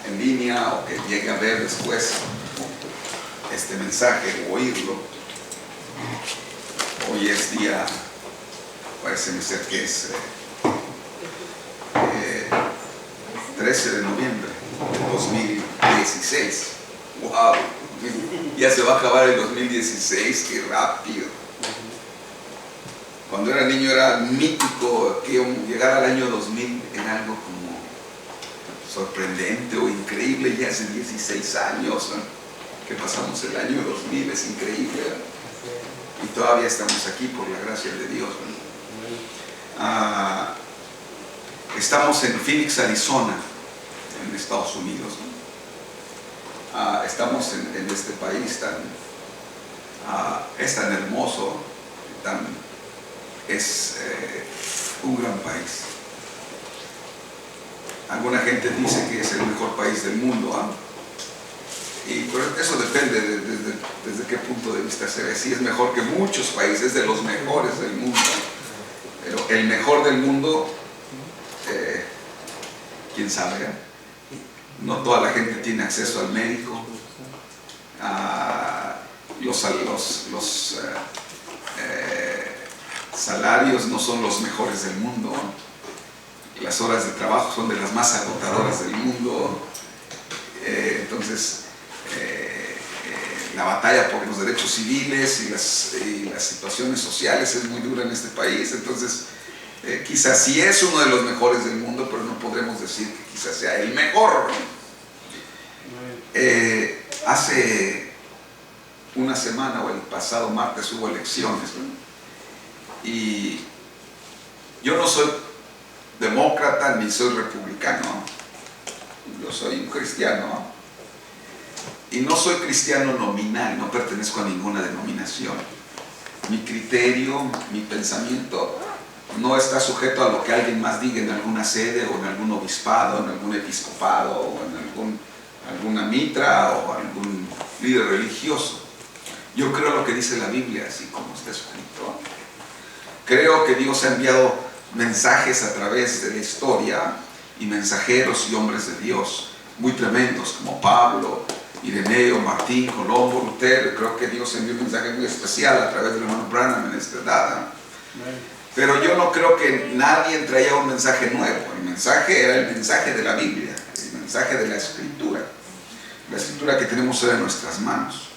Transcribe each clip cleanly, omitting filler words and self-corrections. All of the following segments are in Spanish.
en línea o que llegue a ver después este mensaje o oírlo. Hoy es día, parece ser que es 13 de noviembre de 2016. ¡Wow! Ya se va a acabar el 2016, ¡qué rápido! Cuando era niño era mítico que llegar al año 2000 era algo como sorprendente o increíble. Ya hace 16 años que pasamos el año 2000, es increíble. Y todavía estamos aquí por la gracia de Dios. Estamos en Phoenix, Arizona, en Estados Unidos. Estamos en este país es tan hermoso, es un gran país. Alguna gente dice que es el mejor país del mundo, y eso depende desde qué punto de vista se ve. Sí, es mejor que muchos países, de los mejores del mundo, pero el mejor del mundo, quién sabe. No toda la gente tiene acceso al médico. Los salarios no son los mejores del mundo. Las horas de trabajo son de las más agotadoras del mundo. Entonces, la batalla por los derechos civiles y las situaciones sociales es muy dura en este país. Entonces, quizás sí es uno de los mejores del mundo, pero no podremos decir que quizás sea el mejor. Hace una semana o el pasado martes hubo elecciones, ¿no? Y yo no soy demócrata ni soy republicano, yo soy un cristiano, y no soy cristiano nominal, no pertenezco a ninguna denominación. Mi criterio, mi pensamiento no está sujeto a lo que alguien más diga en alguna sede o en algún obispado, en algún episcopado o en alguna mitra o algún líder religioso. Yo creo lo que dice la Biblia, así como está escrito. Creo que Dios ha enviado mensajes a través de la historia y mensajeros y hombres de Dios muy tremendos como Pablo, Ireneo, Martín, Colombo, Lutero. Creo que Dios envió un mensaje muy especial a través del hermano Branham en esta edad. Pero yo no creo que nadie traía un mensaje nuevo. El mensaje era el mensaje de la Biblia, el mensaje de la Escritura que tenemos hoy en nuestras manos.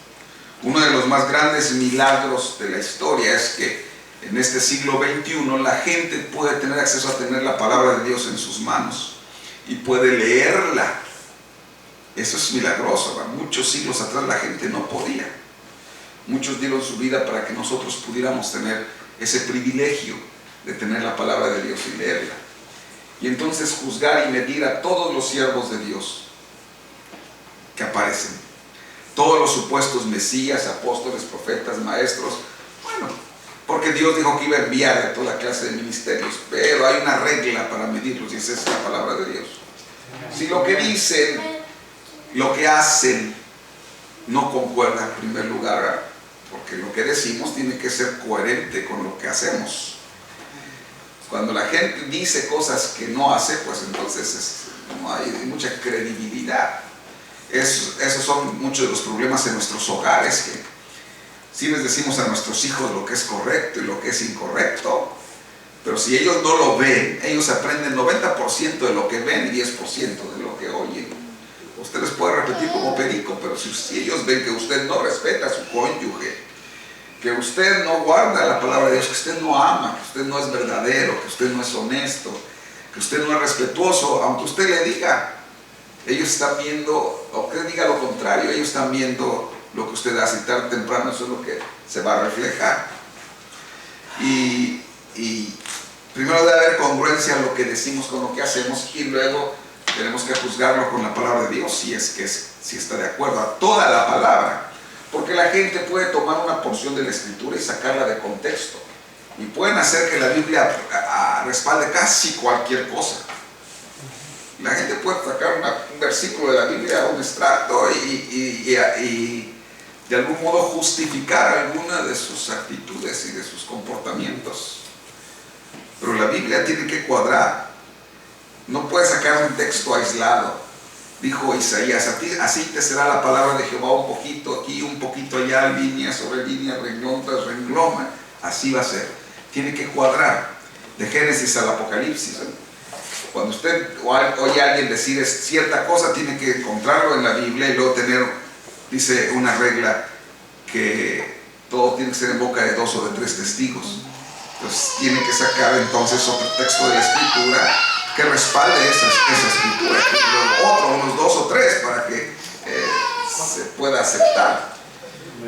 Uno de los más grandes milagros de la historia es que en este siglo XXI la gente puede tener acceso a tener la palabra de Dios en sus manos y puede leerla. Eso es milagroso, ¿verdad? Muchos siglos atrás la gente no podía. Muchos dieron su vida para que nosotros pudiéramos tener ese privilegio de tener la palabra de Dios y leerla. Y entonces juzgar y medir a todos los siervos de Dios que aparecen, todos los supuestos mesías, apóstoles, profetas, maestros, bueno, porque Dios dijo que iba a enviar a toda clase de ministerios, pero hay una regla para medirlos y esa es la palabra de Dios. Si lo que dicen, lo que hacen, no concuerda en primer lugar, porque lo que decimos tiene que ser coherente con lo que hacemos. Cuando la gente dice cosas que no hace, pues entonces no hay mucha credibilidad. Esos son muchos de los problemas en nuestros hogares, que si les decimos a nuestros hijos lo que es correcto y lo que es incorrecto, pero si ellos no lo ven, ellos aprenden 90% de lo que ven y 10% de lo que oyen. Usted les puede repetir como perico, pero si ellos ven que usted no respeta a su cónyuge, que usted no guarda la palabra de Dios, que usted no ama, que usted no es verdadero, que usted no es honesto, que usted no es respetuoso, aunque usted le diga, ellos están viendo, o que diga lo contrario, ellos están viendo lo que usted hace, y tarde o temprano eso es lo que se va a reflejar. Y primero debe haber congruencia en lo que decimos con lo que hacemos, y luego tenemos que juzgarlo con la palabra de Dios, si está de acuerdo a toda la palabra, porque la gente puede tomar una porción de la Escritura y sacarla de contexto, y pueden hacer que la Biblia respalde casi cualquier cosa. La gente puede sacar un versículo de la Biblia, un extracto, y de algún modo justificar alguna de sus actitudes y de sus comportamientos. Pero la Biblia tiene que cuadrar. No puede sacar un texto aislado Dijo Isaías, así te será la palabra de Jehová, un poquito aquí, un poquito allá, línea sobre línea, renglón tras renglón. Así va a ser. Tiene que cuadrar de Génesis al Apocalipsis. Cuando usted oye a alguien decir cierta cosa, tiene que encontrarlo en la Biblia y luego tener, dice una regla, que todo tiene que ser en boca de 2 o de 3 testigos. Entonces tiene que sacar entonces otro texto de la Escritura que respalde esa Escritura, y luego otro, unos 2 o 3 para que se pueda aceptar.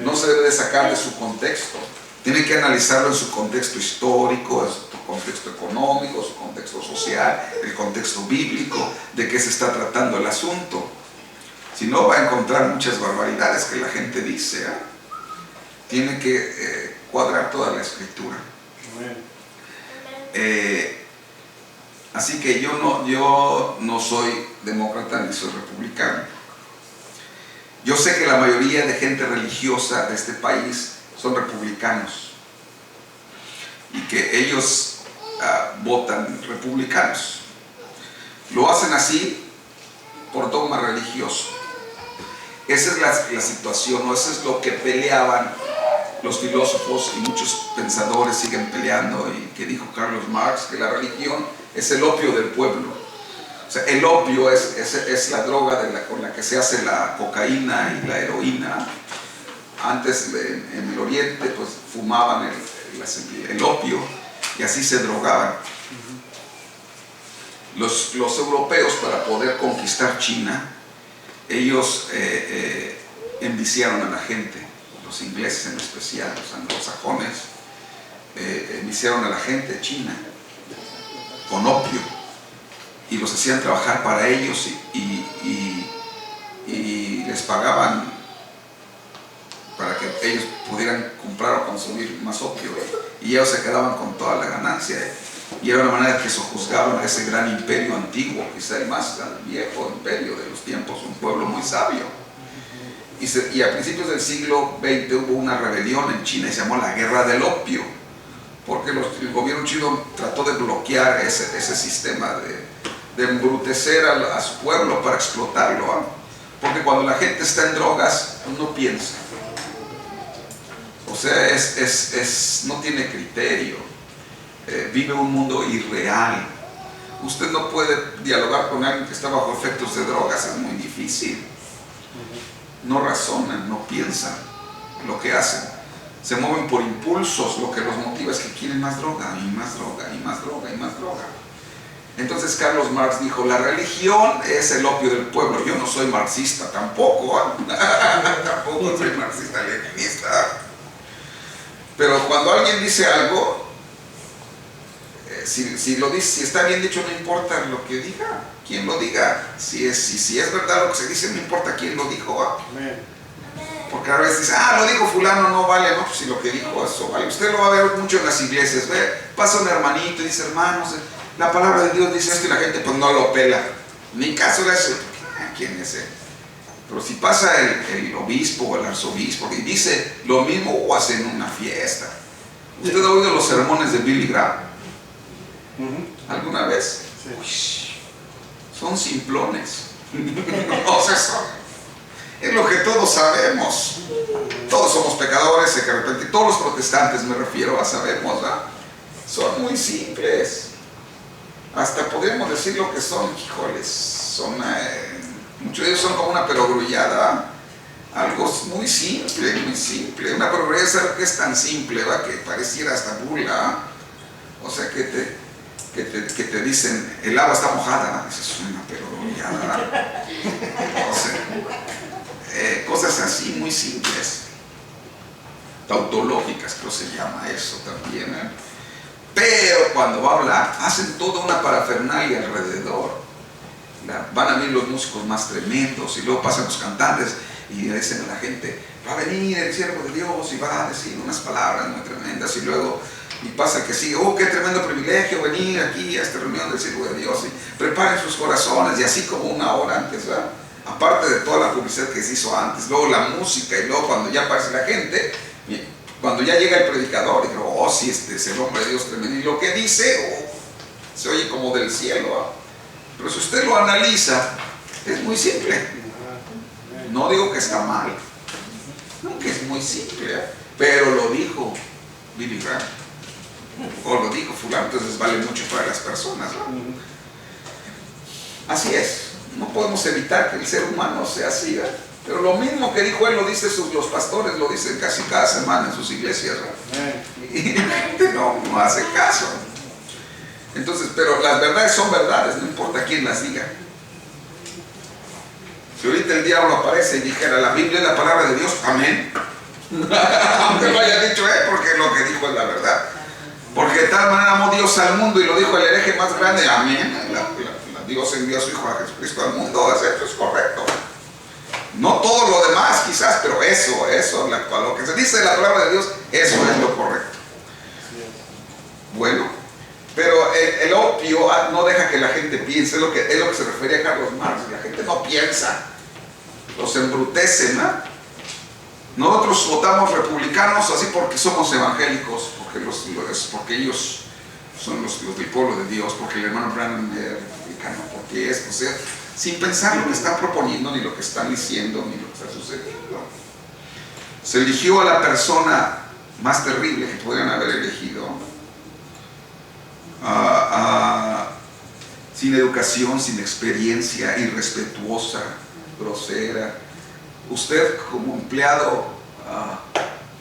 No se debe de sacar de su contexto. Tiene que analizarlo en su contexto histórico, en su contexto económico, su contexto social, el contexto bíblico, de qué se está tratando el asunto. Si no, va a encontrar muchas barbaridades que la gente dice. Tiene que cuadrar toda la Escritura. Así que yo no soy demócrata ni soy republicano. Yo sé que la mayoría de gente religiosa de este país son republicanos y que ellos votan republicanos. Lo hacen así por dogma religioso. Esa es la situación, ¿no? Eso es lo que peleaban los filósofos y muchos pensadores siguen peleando, y que dijo Carlos Marx, que la religión es el opio del pueblo. O sea, el opio es la droga con la que se hace la cocaína y la heroína. Antes en el oriente pues fumaban el opio y así se drogaban. Los europeos, para poder conquistar China, ellos enviciaron a la gente. Los ingleses en especial, los anglosajones, enviciaron a la gente china con opio y los hacían trabajar para ellos y les pagaban para que ellos pudieran comprar o consumir más opio, y ellos se quedaban con toda la ganancia, y era una manera que sojuzgaban a ese gran imperio antiguo, quizá el más viejo imperio de los tiempos, un pueblo muy sabio. Y a principios del siglo XX hubo una rebelión en China y se llamó la Guerra del Opio, porque el gobierno chino trató de bloquear ese sistema de embrutecer a su pueblo para explotarlo, porque cuando la gente está en drogas no piensa, o sea, no tiene criterio, vive un mundo irreal. Usted no puede dialogar con alguien que está bajo efectos de drogas, es muy difícil. No razonan, no piensan lo que hacen, se mueven por impulsos. Lo que los motiva es que quieren más droga y más droga y más droga y más droga. Entonces Carlos Marx dijo, la religión es el opio del pueblo. Yo no soy marxista tampoco, tampoco soy marxista-leninista, pero cuando alguien dice algo, si lo dice, si está bien dicho, no importa lo que diga, quién lo diga. Si es verdad lo que se dice, no importa quién lo dijo. Porque a veces dice, lo dijo fulano, no vale. No, pues si lo que dijo eso vale. Usted lo va a ver mucho en las iglesias. Pasa un hermanito y dice, hermanos, la palabra de Dios dice esto, y la gente pues no lo pela, ni caso le hace. ¿Quién es él? Pero si pasa el obispo o el arzobispo y dice lo mismo, o hacen una fiesta. ¿Usted ha oído los sermones de Billy Graham alguna vez? Sí. Son simplones. O sea, es lo que todos sabemos. Todos somos pecadores, que de repente, todos los protestantes me refiero a sabemos, son muy simples. Hasta podríamos decir lo que son, híjoles, muchos de ellos son como una perogrullada, algo muy simple, muy simple. Una perogrullada es algo que es tan simple, que pareciera hasta burla. O sea, que te dicen, el agua está mojada, eso es una perogrullada. O sea, cosas así muy simples, tautológicas, creo se llama eso también, Pero cuando va a hablar, hacen toda una parafernalia alrededor. Van a venir los músicos más tremendos, y luego pasan los cantantes y le dicen a la gente, va a venir el siervo de Dios y va a decir unas palabras muy tremendas, y luego pasa que sigue, qué tremendo privilegio venir aquí a esta reunión del siervo de Dios, y preparen sus corazones, y así como una hora antes, aparte de toda la publicidad que se hizo antes, luego la música, y luego cuando ya aparece la gente, cuando ya llega el predicador, y digo, sí, este es el hombre de Dios tremendo, y lo que dice, se oye como del cielo, Pero si usted lo analiza, Es muy simple. No digo que está mal, no, que es muy simple, pero lo dijo Billy Graham, o lo dijo fulano, entonces vale mucho para las personas, ¿no? Así es, no podemos evitar que el ser humano sea así, ¿verdad? Pero lo mismo que dijo él lo dicen los pastores, lo dicen casi cada semana en sus iglesias, ¿verdad? Y la gente no hace caso. Entonces, pero las verdades son verdades, no importa quién las diga. Si ahorita el diablo aparece y dijera, la Biblia es la palabra de Dios, amén. Aunque lo haya dicho él, porque lo que dijo es la verdad. Porque de tal manera amó Dios al mundo y lo dijo el hereje más grande, amén. Dios envió a su Hijo a Jesucristo al mundo, eso es correcto. No todo lo demás quizás, pero eso, lo que se dice de la palabra de Dios, eso es lo correcto. Bueno, pero el opio no deja que la gente piense, es lo que se refería a Carlos Marx. La gente no piensa, los embrutecen, ¿no? Nosotros votamos republicanos así porque somos evangélicos, porque ellos son los del pueblo de Dios, porque el hermano Branham es republicano, porque es, o sea, sin pensar lo que están proponiendo, ni lo que están diciendo, ni lo que está sucediendo. Se eligió a la persona más terrible que podrían haber elegido, sin educación, sin experiencia, irrespetuosa, grosera. Usted como empleado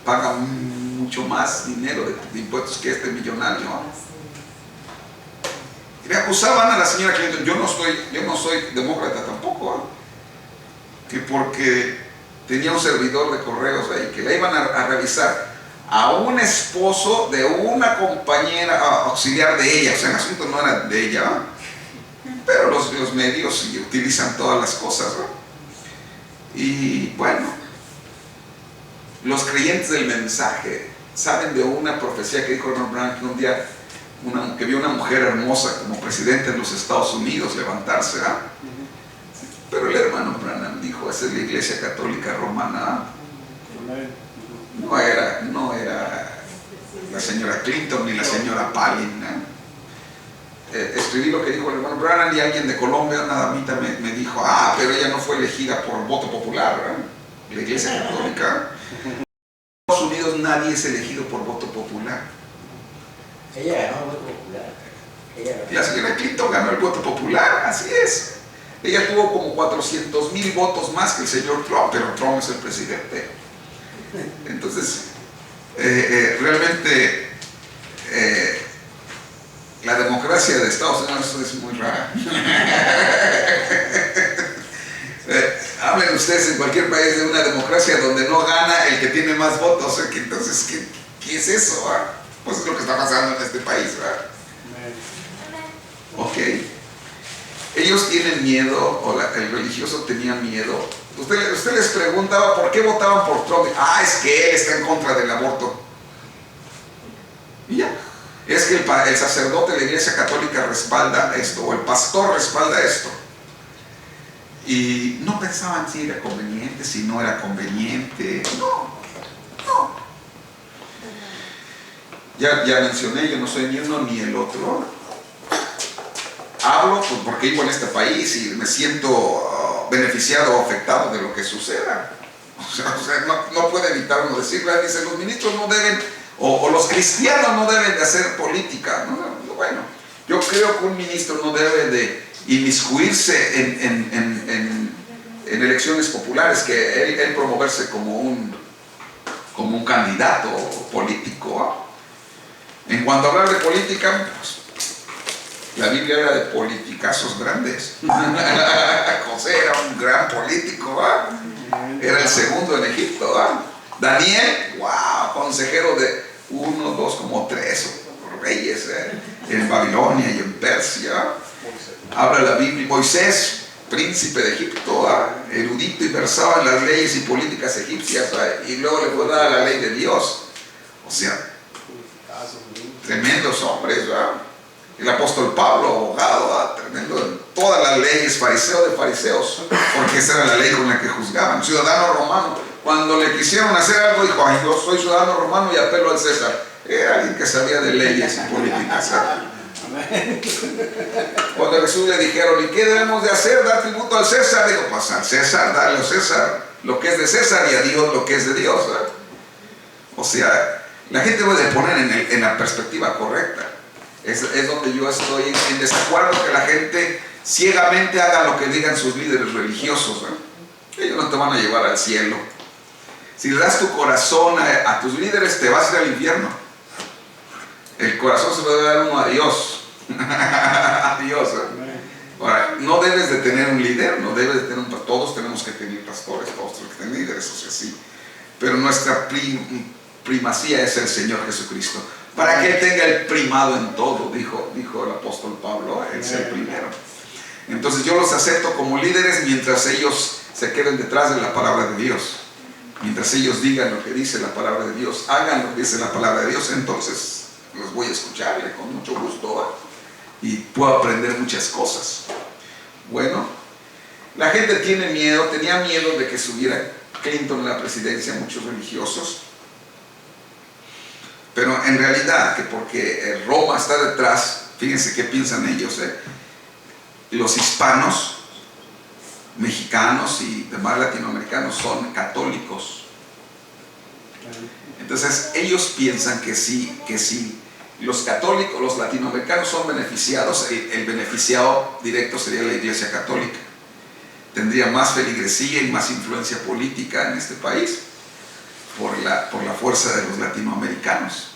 paga mucho más dinero de impuestos que este millonario. Le acusaban a la señora Clinton, yo no soy demócrata tampoco, que porque tenía un servidor de correos ahí, que la iban a revisar a un esposo de una compañera auxiliar de ella. O sea, el asunto no era de ella, ¿no? Pero los medios utilizan todas las cosas, ¿no? Y bueno, los creyentes del mensaje saben de una profecía que dijo Ronald Brown, que un día que vio una mujer hermosa como presidente de los Estados Unidos levantarse, ¿eh? Pero el hermano Branham dijo, esa es la Iglesia Católica Romana. No era la señora Clinton ni la señora Palin, ¿eh? Escribí lo que dijo el hermano Branham y alguien de Colombia, nada mitad, me dijo, pero ella no fue elegida por voto popular, ¿eh? La Iglesia Católica. En Estados Unidos nadie es elegido por voto popular. Ella ganó el voto popular. La señora Clinton ganó el voto popular, así es. Ella tuvo como 400,000 votos más que el señor Trump, pero Trump es el presidente. Entonces, realmente la democracia de Estados Unidos es muy rara. Hablen ustedes en cualquier país de una democracia donde no gana el que tiene más votos. Entonces, ¿qué es eso? Pues es lo que está pasando en este país, ¿verdad? Ok. Ellos tienen miedo, o el religioso tenía miedo. Usted les preguntaba por qué votaban por Trump. Es que él está en contra del aborto. Y ya. Es que el sacerdote de la Iglesia Católica respalda esto, o el pastor respalda esto. Y no pensaban si era conveniente, si no era conveniente. No. Ya mencioné, yo no soy ni uno ni el otro. Hablo pues, porque vivo en este país y me siento beneficiado o afectado de lo que suceda. O sea, no puede evitar uno decirlo. Dice, los ministros no deben, o los cristianos no deben de hacer política. Bueno, yo creo que un ministro no debe de inmiscuirse en elecciones populares, que él promoverse como un candidato político. En cuanto a hablar de política, pues, la Biblia era de politicazos grandes. José era un gran político, era el segundo en Egipto. Daniel, wow, consejero de 1, 2, como 3 reyes en Babilonia y en Persia. Habla la Biblia. Moisés, príncipe de Egipto, erudito y versado en las leyes y políticas egipcias, y luego le fue dada la ley de Dios. O sea, tremendos hombres, ¿verdad? El apóstol Pablo, abogado, tremendo en todas las leyes, fariseo de fariseos, porque esa era la ley con la que juzgaban. Ciudadano romano, cuando le quisieron hacer algo, dijo, yo soy ciudadano romano y apelo al César. Era alguien que sabía de leyes y políticas. Cuando a Jesús le dijeron, ¿y qué debemos de hacer? ¿Dar tributo al César? Digo, pues al César, dale al César lo que es de César y a Dios lo que es de Dios, ¿verdad? O sea, la gente debe de poner en la perspectiva correcta. Es donde yo estoy en desacuerdo que la gente ciegamente haga lo que digan sus líderes religiosos, ¿verdad? Ellos no te van a llevar al cielo. Si le das tu corazón a tus líderes, te vas a ir al infierno. El corazón se puede dar uno a Dios. A Dios, ¿verdad? Ahora, no debes de tener un líder, no debes de tener un pastor. Todos tenemos que tener pastores, todos tenemos que tener líderes, o sea, sí. Pero nuestra primacía es el Señor Jesucristo. Para que Él tenga el primado en todo, dijo el apóstol Pablo, Él es el primero. Entonces yo los acepto como líderes mientras ellos se queden detrás de la palabra de Dios. Mientras ellos digan lo que dice la palabra de Dios, hagan lo que dice la palabra de Dios, entonces los voy a escucharle con mucho gusto, ¿eh? Y puedo aprender muchas cosas. Bueno, la gente tenía miedo de que subiera Clinton a la presidencia, muchos religiosos, pero en realidad que porque Roma está detrás, fíjense qué piensan ellos, los hispanos, mexicanos y demás latinoamericanos son católicos. Entonces ellos piensan que si los católicos, los latinoamericanos son beneficiados, el beneficiado directo sería la Iglesia Católica. Tendría más feligresía y más influencia política en este país por la fuerza de los latinoamericanos.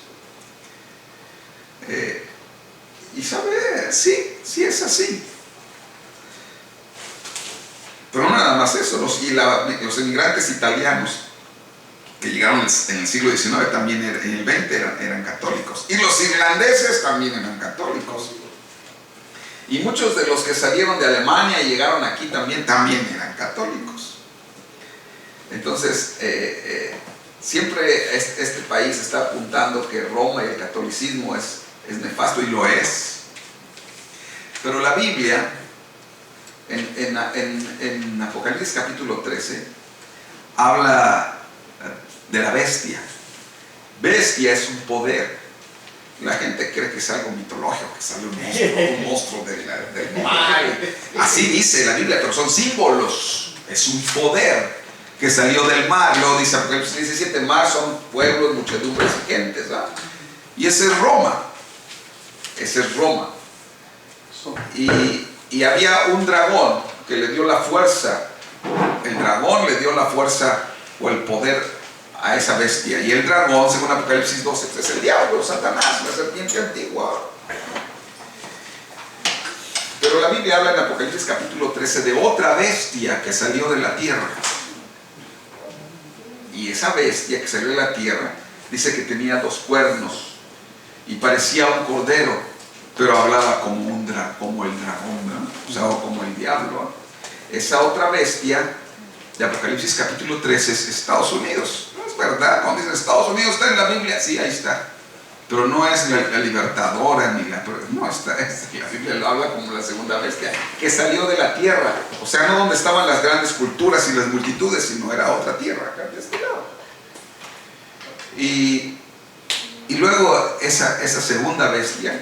Y sabe, sí es así. Pero no nada más eso, los inmigrantes italianos que llegaron en el siglo XIX, también en el XX eran católicos. Y los irlandeses también eran católicos. Y muchos de los que salieron de Alemania y llegaron aquí también eran católicos. Entonces, siempre este país está apuntando que Roma y el catolicismo es nefasto, y lo es. Pero la Biblia, en Apocalipsis capítulo 13, habla de la bestia. Bestia es un poder. La gente cree que es algo mitológico, que sale un monstruo del mar. Así dice la Biblia, pero son símbolos. Es un poder que salió del mar. Luego dice Apocalipsis 17, mar son pueblos, muchedumbres y gentes, ¿verdad? Y ese es Roma. Ese es Roma. Y había un dragón que le dio la fuerza. El dragón le dio la fuerza o el poder a esa bestia. Y el dragón, según Apocalipsis 12, es el diablo, Satanás, la serpiente antigua. Pero la Biblia habla en Apocalipsis capítulo 13 de otra bestia que salió de la tierra. Y esa bestia que salió de la tierra dice que tenía 2 cuernos y parecía un cordero, pero hablaba como el dragón, ¿no? O sea, como el diablo. Esa otra bestia de Apocalipsis capítulo 13 es Estados Unidos. No es verdad, cuando dicen Estados Unidos está en la Biblia, sí, ahí está. Pero no es la libertadora, no está, la Biblia lo habla como la segunda bestia, que salió de la tierra. O sea, no donde estaban las grandes culturas y las multitudes, sino era otra tierra, acá de este lado. Y luego esa segunda bestia,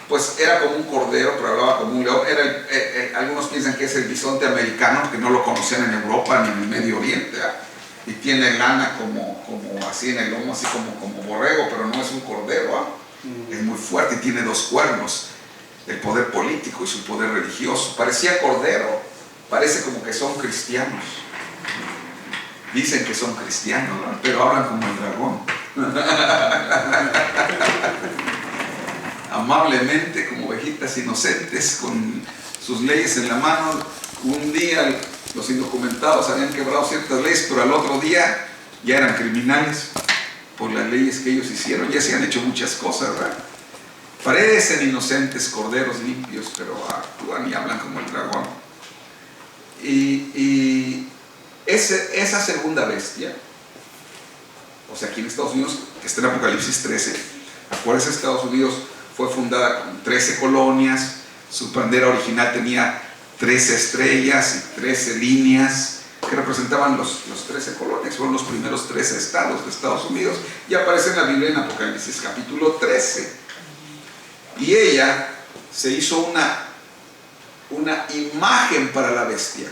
pues era como un cordero, pero hablaba como un león. Algunos piensan que es el bisonte americano, que no lo conocían en Europa ni en el Medio Oriente, ¿eh? Y tiene lana como así en el lomo, así como borrego, pero no es un cordero, ¿eh? Es muy fuerte y tiene 2 cuernos. El poder político y su poder religioso. Parecía cordero, parece como que son cristianos. Dicen que son cristianos, ¿no? Pero hablan como el dragón. Amablemente, como ovejitas inocentes, con sus leyes en la mano. Un día los indocumentados habían quebrado ciertas leyes, pero al otro día ya eran criminales por las leyes que ellos hicieron. Ya se han hecho muchas cosas, ¿verdad? Parecen inocentes, corderos limpios, pero actúan y hablan como el dragón. Y esa segunda bestia, o sea, aquí en Estados Unidos, que está en Apocalipsis 13, acuérdense, Estados Unidos fue fundada con 13 colonias, su bandera original tenía 13 estrellas y 13 líneas que representaban los 13 colonias, fueron los primeros 13 estados de Estados Unidos, y aparece en la Biblia en Apocalipsis capítulo 13. Y ella se hizo una imagen para la bestia.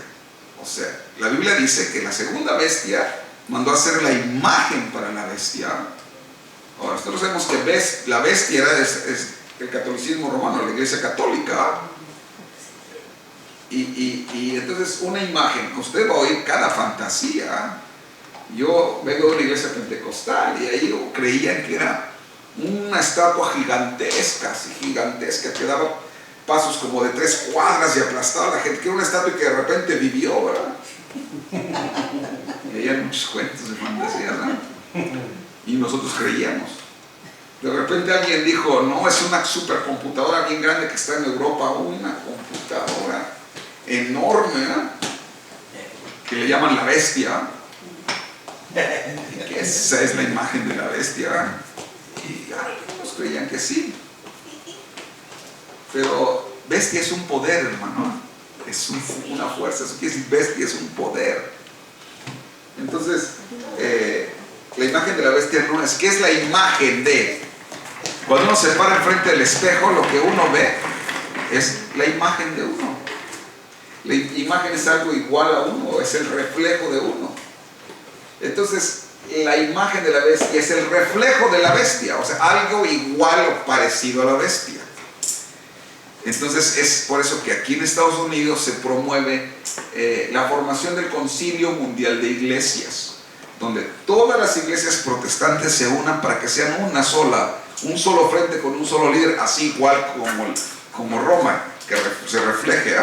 O sea, la Biblia dice que la segunda bestia mandó a hacer la imagen para la bestia. Ahora, nosotros sabemos que la bestia es el catolicismo romano, la iglesia católica. Y entonces una imagen, usted va a oír cada fantasía. Yo vengo de una iglesia pentecostal y ahí creían que era una estatua gigantesca, así gigantesca, que daba pasos como de 3 cuadras y aplastaba a la gente, que era una estatua que de repente vivió, ¿verdad? Y había muchos cuentos de fantasía, ¿verdad? Y nosotros creíamos. De repente alguien dijo, no, es una supercomputadora bien grande que está en Europa, una computadora enorme, ¿verdad? Que le llaman la bestia, y que esa es la imagen de la bestia, ¿verdad? Y algunos creían que sí. Pero bestia es un poder, hermano. Es una fuerza. Eso quiere decir, bestia es un poder. Entonces, la imagen de la bestia no es. ¿Qué es la imagen de? Cuando uno se para enfrente del espejo, lo que uno ve es la imagen de uno. La imagen es algo igual a uno, es el reflejo de uno. Entonces, la imagen de la bestia es el reflejo de la bestia, o sea, algo igual o parecido a la bestia. Entonces es por eso que aquí en Estados Unidos se promueve la formación del Concilio Mundial de Iglesias, donde todas las iglesias protestantes se unan para que sean una sola, un solo frente con un solo líder, así igual como Roma, que se refleje.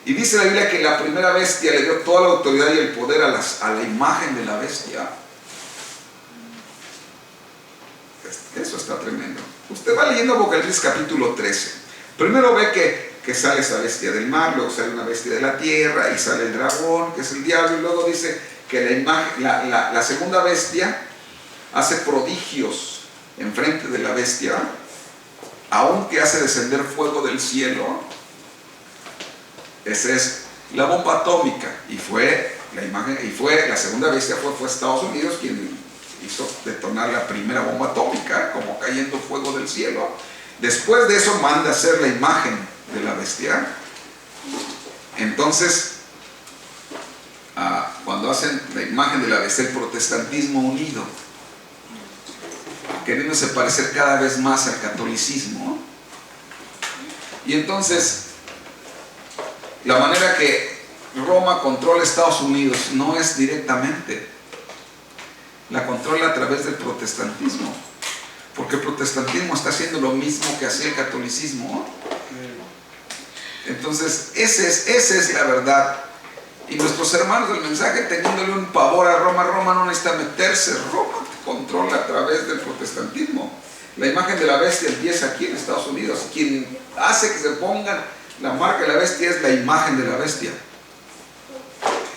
Y dice la Biblia que la primera bestia le dio toda la autoridad y el poder a la imagen de la bestia. Eso está tremendo. Usted va leyendo Apocalipsis capítulo 13. Primero ve que sale esa bestia del mar, luego sale una bestia de la tierra y sale el dragón, que es el diablo, y luego dice que la segunda bestia hace prodigios enfrente de la bestia, aunque hace descender fuego del cielo. Esa es la bomba atómica, y fue la segunda bestia fue Estados Unidos quien hizo detonar la primera bomba atómica, como cayendo fuego del cielo. Después de eso manda a hacer la imagen de la bestia. Entonces, cuando hacen la imagen de la bestia, el protestantismo unido, queriéndose parecer cada vez más al catolicismo. Y entonces, la manera que Roma controla Estados Unidos no es directamente, la controla a través del protestantismo, porque el protestantismo está haciendo lo mismo que hacía el catolicismo. Entonces esa es la verdad. Y nuestros hermanos del mensaje, teniéndole un pavor a Roma no necesita meterse. Roma controla a través del protestantismo. La imagen de la bestia empieza aquí en Estados Unidos. Quien hace que se pongan la marca de la bestia es la imagen de la bestia.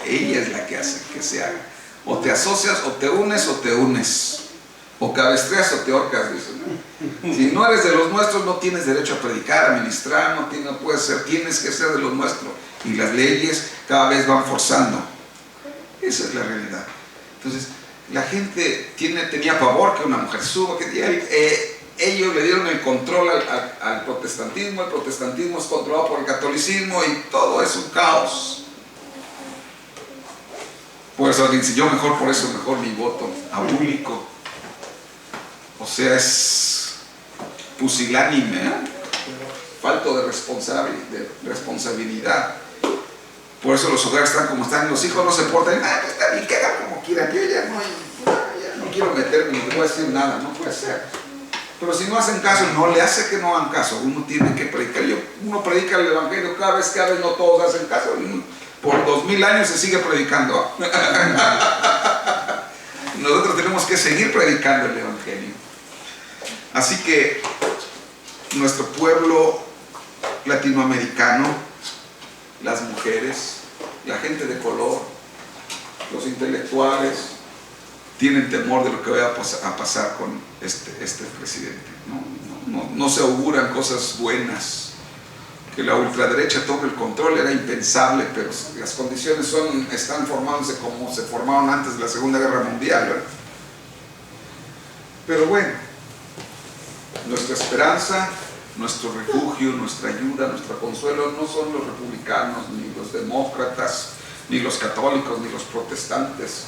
Ella es la que hace que se haga. O te asocias, o te unes, o cabestreas o te ahorcas, dicen. Si no eres de los nuestros, no tienes derecho a predicar, a ministrar, no puedes ser, tienes que ser de los nuestros. Y las leyes cada vez van forzando. Esa es la realidad. Entonces, la gente tenía pavor que una mujer suba, ellos le dieron el control al protestantismo. El protestantismo es controlado por el catolicismo y todo es un caos. Por eso alguien dice, mejor mi voto abúlico. O sea, es pusilánime, falto de responsabilidad. Por eso los hogares están como están, los hijos no se portan, está bien, que hagan como quieran, yo ya no quiero meterme, no puedo decir nada, no puede ser. Pero si no hacen caso, no le hace que no hagan caso, uno tiene que predicar. Uno predica el evangelio cada vez, no todos hacen caso. Por 2000 años se sigue predicando. Nosotros tenemos que seguir predicando el evangelio. Así que nuestro pueblo latinoamericano, las mujeres, la gente de color, los intelectuales, tienen temor de lo que vaya a pasar con este presidente. No se auguran cosas buenas. Que la ultraderecha tome el control era impensable, pero las condiciones están formándose como se formaron antes de la Segunda Guerra Mundial, ¿verdad? Pero bueno, nuestra esperanza nuestro refugio, nuestra ayuda, nuestro consuelo no son los republicanos, ni los demócratas, ni los católicos, ni los protestantes.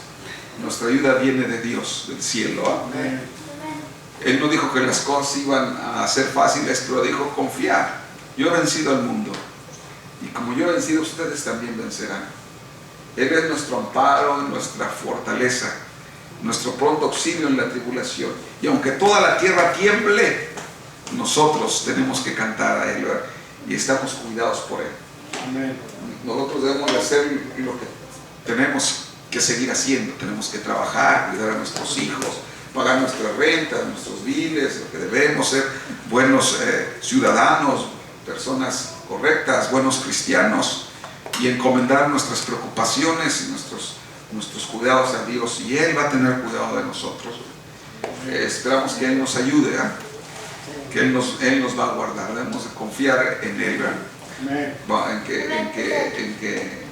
Nuestra ayuda viene de Dios, del cielo. Amén. Él no dijo que las cosas iban a ser fáciles, pero dijo confiar. Yo he vencido al mundo, y como yo he vencido, ustedes también vencerán. Él es nuestro amparo, nuestra fortaleza, nuestro pronto auxilio en la tribulación. Y aunque toda la tierra tiemble, nosotros tenemos que cantar a Él, ¿verdad? Y estamos cuidados por Él. Amén. Nosotros debemos de hacer lo que tenemos que seguir haciendo. Tenemos que trabajar, cuidar a nuestros hijos, pagar nuestra renta, nuestros biles, lo que debemos ser buenos ciudadanos, personas correctas, buenos cristianos, y encomendar nuestras preocupaciones y nuestros cuidados a Dios, y Él va a tener cuidado de nosotros. Esperamos que Él nos ayude, ¿eh? Que Él nos va a guardar. Debemos de confiar en Él, en que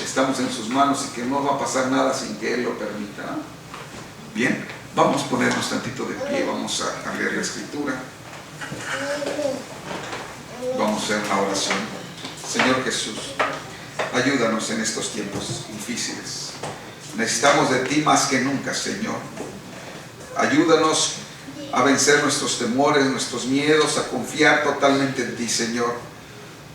estamos en sus manos y que no va a pasar nada sin que Él lo permita, ¿eh? Bien, vamos a ponernos tantito de pie, vamos a leer la escritura, vamos a hacer la oración. Señor Jesús, ayúdanos en estos tiempos difíciles. Necesitamos de ti más que nunca, Señor. Ayúdanos a vencer nuestros temores, nuestros miedos, a confiar totalmente en ti, Señor.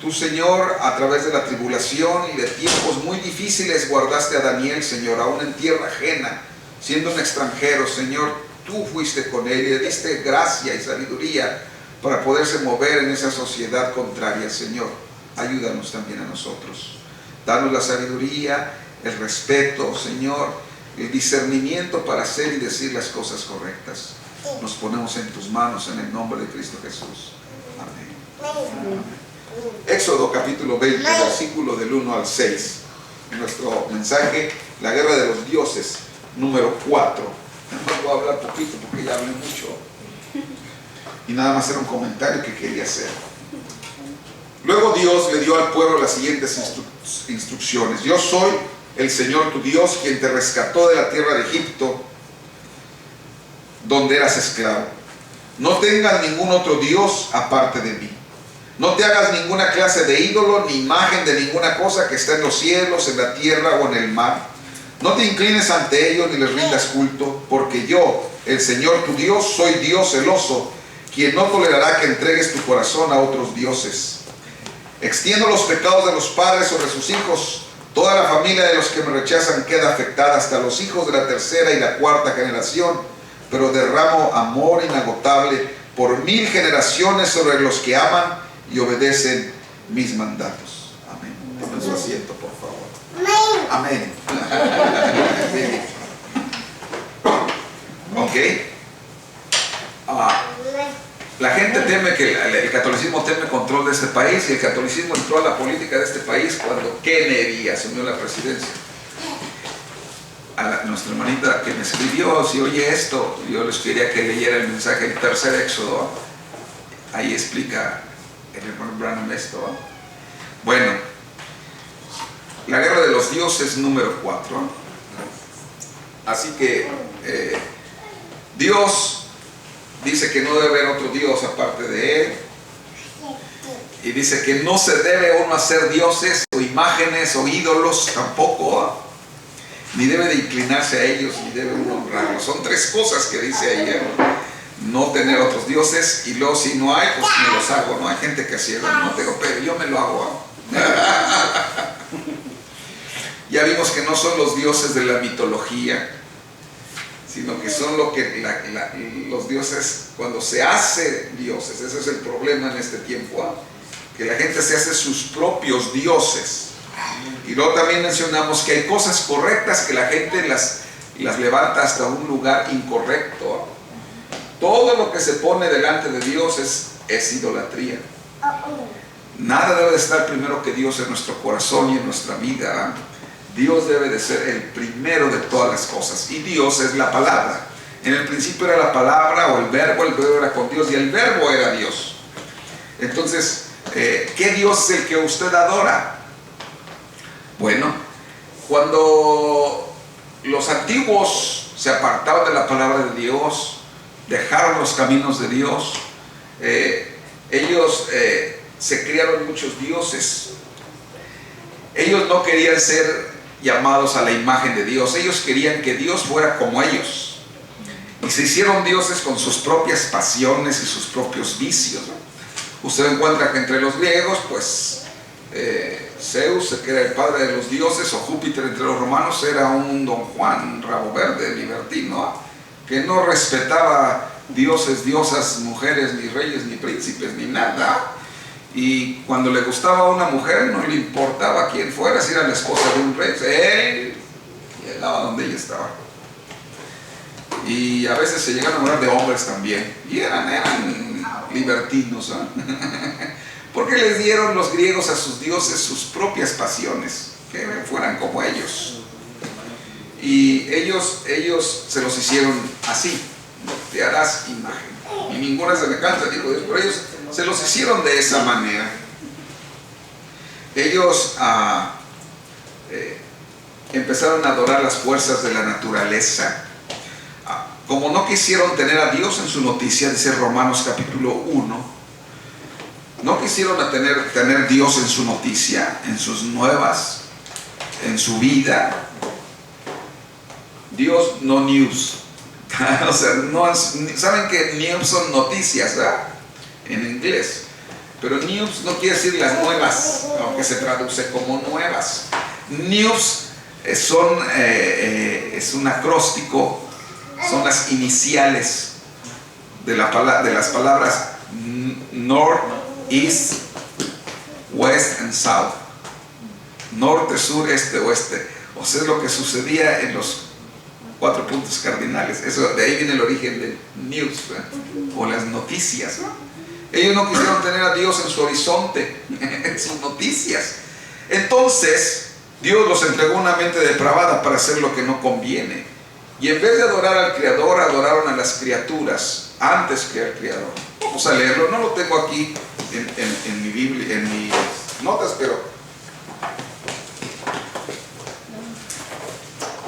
Tú, Señor, a través de la tribulación y de tiempos muy difíciles, guardaste a Daniel, Señor, aún en tierra ajena, siendo un extranjero, Señor. Tú fuiste con él y le diste gracia y sabiduría para poderse mover en esa sociedad contraria, Señor. Ayúdanos también a nosotros. Danos la sabiduría, el respeto, Señor, el discernimiento para hacer y decir las cosas correctas. Nos ponemos en tus manos en el nombre de Cristo Jesús. Amén. Éxodo capítulo 20, versículo del 1 al 6. Nuestro mensaje, la guerra de los dioses, número 4. No voy a hablar poquito porque ya hablé mucho. Y nada más era un comentario que quería hacer. Luego Dios le dio al pueblo las siguientes instrucciones. Yo soy el Señor tu Dios, quien te rescató de la tierra de Egipto, donde eras esclavo. No tengas ningún otro Dios aparte de mí. No te hagas ninguna clase de ídolo, ni imagen de ninguna cosa que está en los cielos, en la tierra o en el mar. No te inclines ante ellos ni les rindas culto, porque yo, el Señor tu Dios, soy Dios celoso, quien no tolerará que entregues tu corazón a otros dioses. Extiendo los pecados de los padres sobre sus hijos. Toda la familia de los que me rechazan queda afectada, hasta los hijos de la tercera y la cuarta generación. Pero derramo amor inagotable por 1000 generaciones sobre los que aman y obedecen mis mandatos. Amén. Tomen su asiento, por favor. Amén. Ok. La gente teme que el catolicismo teme control de este país, y el catolicismo entró a la política de este país cuando Kennedy asumió la presidencia. A nuestra hermanita que me escribió, si oye esto, yo les quería que leyera el mensaje del tercer Éxodo. Ahí explica el hermano Branham esto. Bueno, la guerra de los dioses número 4. Así que Dios dice que no debe haber otro Dios aparte de Él. Y dice que no se debe uno hacer dioses o imágenes o ídolos tampoco. Ni debe de inclinarse a ellos, ni debe uno honrarlos. Son 3 cosas que dice ahí. No tener otros dioses, y luego si no hay, pues me los hago. No hay gente que así, no tengo, pero yo me lo hago. Ya vimos que no son los dioses de la mitología, sino que son lo que los dioses, cuando se hace dioses. Ese es el problema en este tiempo, que la gente se hace sus propios dioses. Y luego también mencionamos que hay cosas correctas que la gente las levanta hasta un lugar incorrecto. Todo lo que se pone delante de Dios es idolatría. Nada debe de estar primero que Dios en nuestro corazón y en nuestra vida. Dios debe de ser el primero de todas las cosas, y Dios es la palabra. En el principio era la palabra o el verbo era con Dios y el verbo era Dios. Entonces, ¿qué Dios es el que usted adora? Bueno, cuando los antiguos se apartaron de la palabra de Dios, dejaron los caminos de Dios, ellos se criaron muchos dioses. Ellos no querían ser llamados a la imagen de Dios. Ellos querían que Dios fuera como ellos. Y se hicieron dioses con sus propias pasiones y sus propios vicios, ¿no? Usted encuentra que entre los griegos, pues, Zeus, que era el padre de los dioses, o Júpiter entre los romanos, era un don Juan, un rabo verde, libertino, ¿no? Que no respetaba dioses, diosas, mujeres, ni reyes, ni príncipes, ni nada. Y cuando le gustaba a una mujer, no le importaba quién fuera, si era la esposa de un rey, él llegaba donde ella estaba. Y a veces se llegaron a enamorar de hombres también, y eran libertinos, ¿eh? Porque les dieron los griegos a sus dioses sus propias pasiones, que fueran como ellos. Y ellos se los hicieron así: no te harás imagen, y ninguna semejanza, dijo Dios, pero ellos se los hicieron de esa manera. Ellos empezaron a adorar las fuerzas de la naturaleza. Como no quisieron tener a Dios en su noticia, dice Romanos capítulo 1, no quisieron tener Dios en su noticia, en sus nuevas, en su vida. Dios no news. O sea, saben que news son noticias, ¿verdad? En inglés. Pero news no quiere decir las nuevas, aunque se traduce como nuevas. News es un acróstico. Son las iniciales de las palabras North, East, West and South. Norte, sur, este, oeste. O sea, es lo que sucedía en los 4 puntos cardinales. Eso, de ahí viene el origen de news, ¿verdad? O las noticias, ¿no? Ellos no quisieron tener a Dios en su horizonte, en sus noticias. Entonces, Dios los entregó una mente depravada para hacer lo que no conviene. Y en vez de adorar al Creador, adoraron a las criaturas antes que al Creador. Vamos a leerlo, no lo tengo aquí en mi Biblia, en mis notas, pero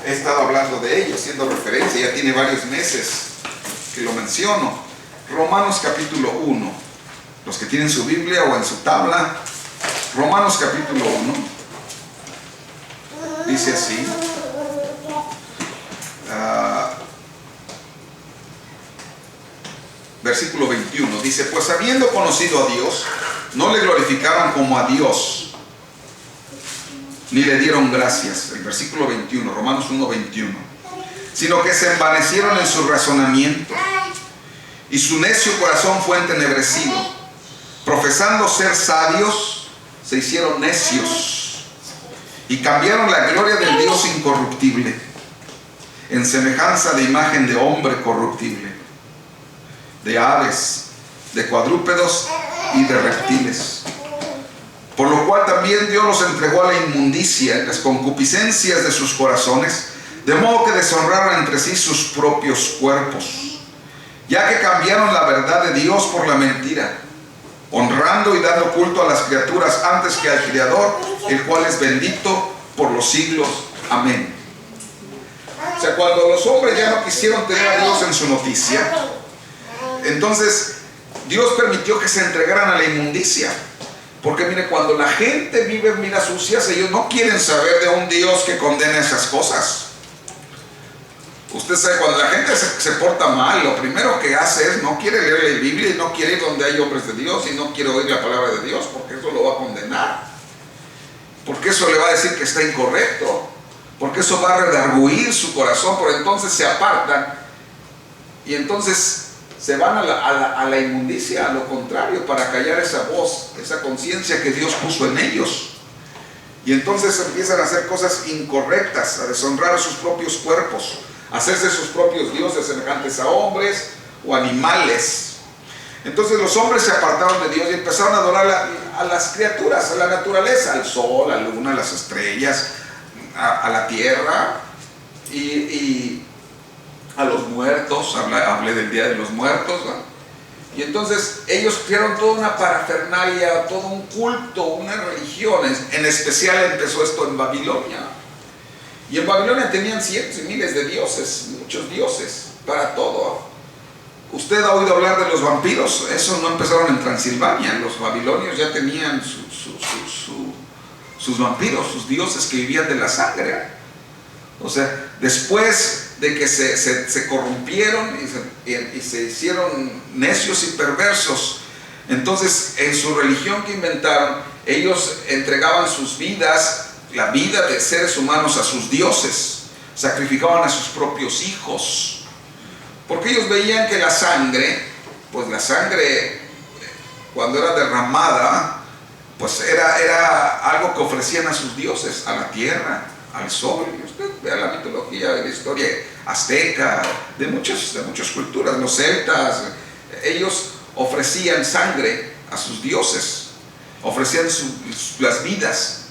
he estado hablando de ello, haciendo referencia, ya tiene varios meses que lo menciono. Romanos capítulo 1, los que tienen su Biblia o en su tabla, Romanos capítulo 1, dice así. Versículo 21 dice: pues habiendo conocido a Dios, no le glorificaron como a Dios, ni le dieron gracias. El versículo 21, Romanos 1, 21. Sino que se envanecieron en su razonamiento, y su necio corazón fue entenebrecido. Profesando ser sabios, se hicieron necios, y cambiaron la gloria del Dios incorruptible en semejanza de imagen de hombre corruptible, de aves, de cuadrúpedos y de reptiles. Por lo cual también Dios los entregó a la inmundicia, las concupiscencias de sus corazones, de modo que deshonraron entre sí sus propios cuerpos, ya que cambiaron la verdad de Dios por la mentira, honrando y dando culto a las criaturas antes que al Creador, el cual es bendito por los siglos. Amén. O sea, cuando los hombres ya no quisieron tener a Dios en su noticia, entonces Dios permitió que se entregaran a la inmundicia. Porque mire, cuando la gente vive en vidas sucias, ellos no quieren saber de un Dios que condene esas cosas. Usted sabe, cuando la gente se porta mal, lo primero que hace es no quiere leer la Biblia y no quiere ir donde hay hombres de Dios y no quiere oír la palabra de Dios, porque eso lo va a condenar. Porque eso le va a decir que está incorrecto. Porque eso va a redarguir su corazón, por entonces se apartan y entonces se van a la inmundicia, a lo contrario, para callar esa voz, esa conciencia que Dios puso en ellos. Y entonces empiezan a hacer cosas incorrectas, a deshonrar a sus propios cuerpos, a hacerse sus propios dioses semejantes a hombres o animales. Entonces los hombres se apartaron de Dios y empezaron a adorar a las criaturas, a la naturaleza, al sol, a la luna, a las estrellas, a la tierra y a los muertos. Hablé del Día de los Muertos, ¿no? Y entonces ellos crearon toda una parafernalia, todo un culto, una religión. En especial empezó esto en Babilonia. Y en Babilonia tenían cientos y miles de dioses, muchos dioses, para todo. Usted ha oído hablar de los vampiros. Eso no empezaron en Transilvania. Los babilonios ya tenían sus vampiros, sus dioses que vivían de la sangre. O sea, después de que se corrompieron y se hicieron necios y perversos, entonces en su religión que inventaron, ellos entregaban sus vidas, la vida de seres humanos, a sus dioses. Sacrificaban a sus propios hijos, porque ellos veían que la sangre, pues la sangre cuando era derramada, pues era algo que ofrecían a sus dioses, a la tierra, al sol. Y usted vea la mitología, la historia azteca, de muchas culturas, los celtas, ellos ofrecían sangre a sus dioses, ofrecían las vidas.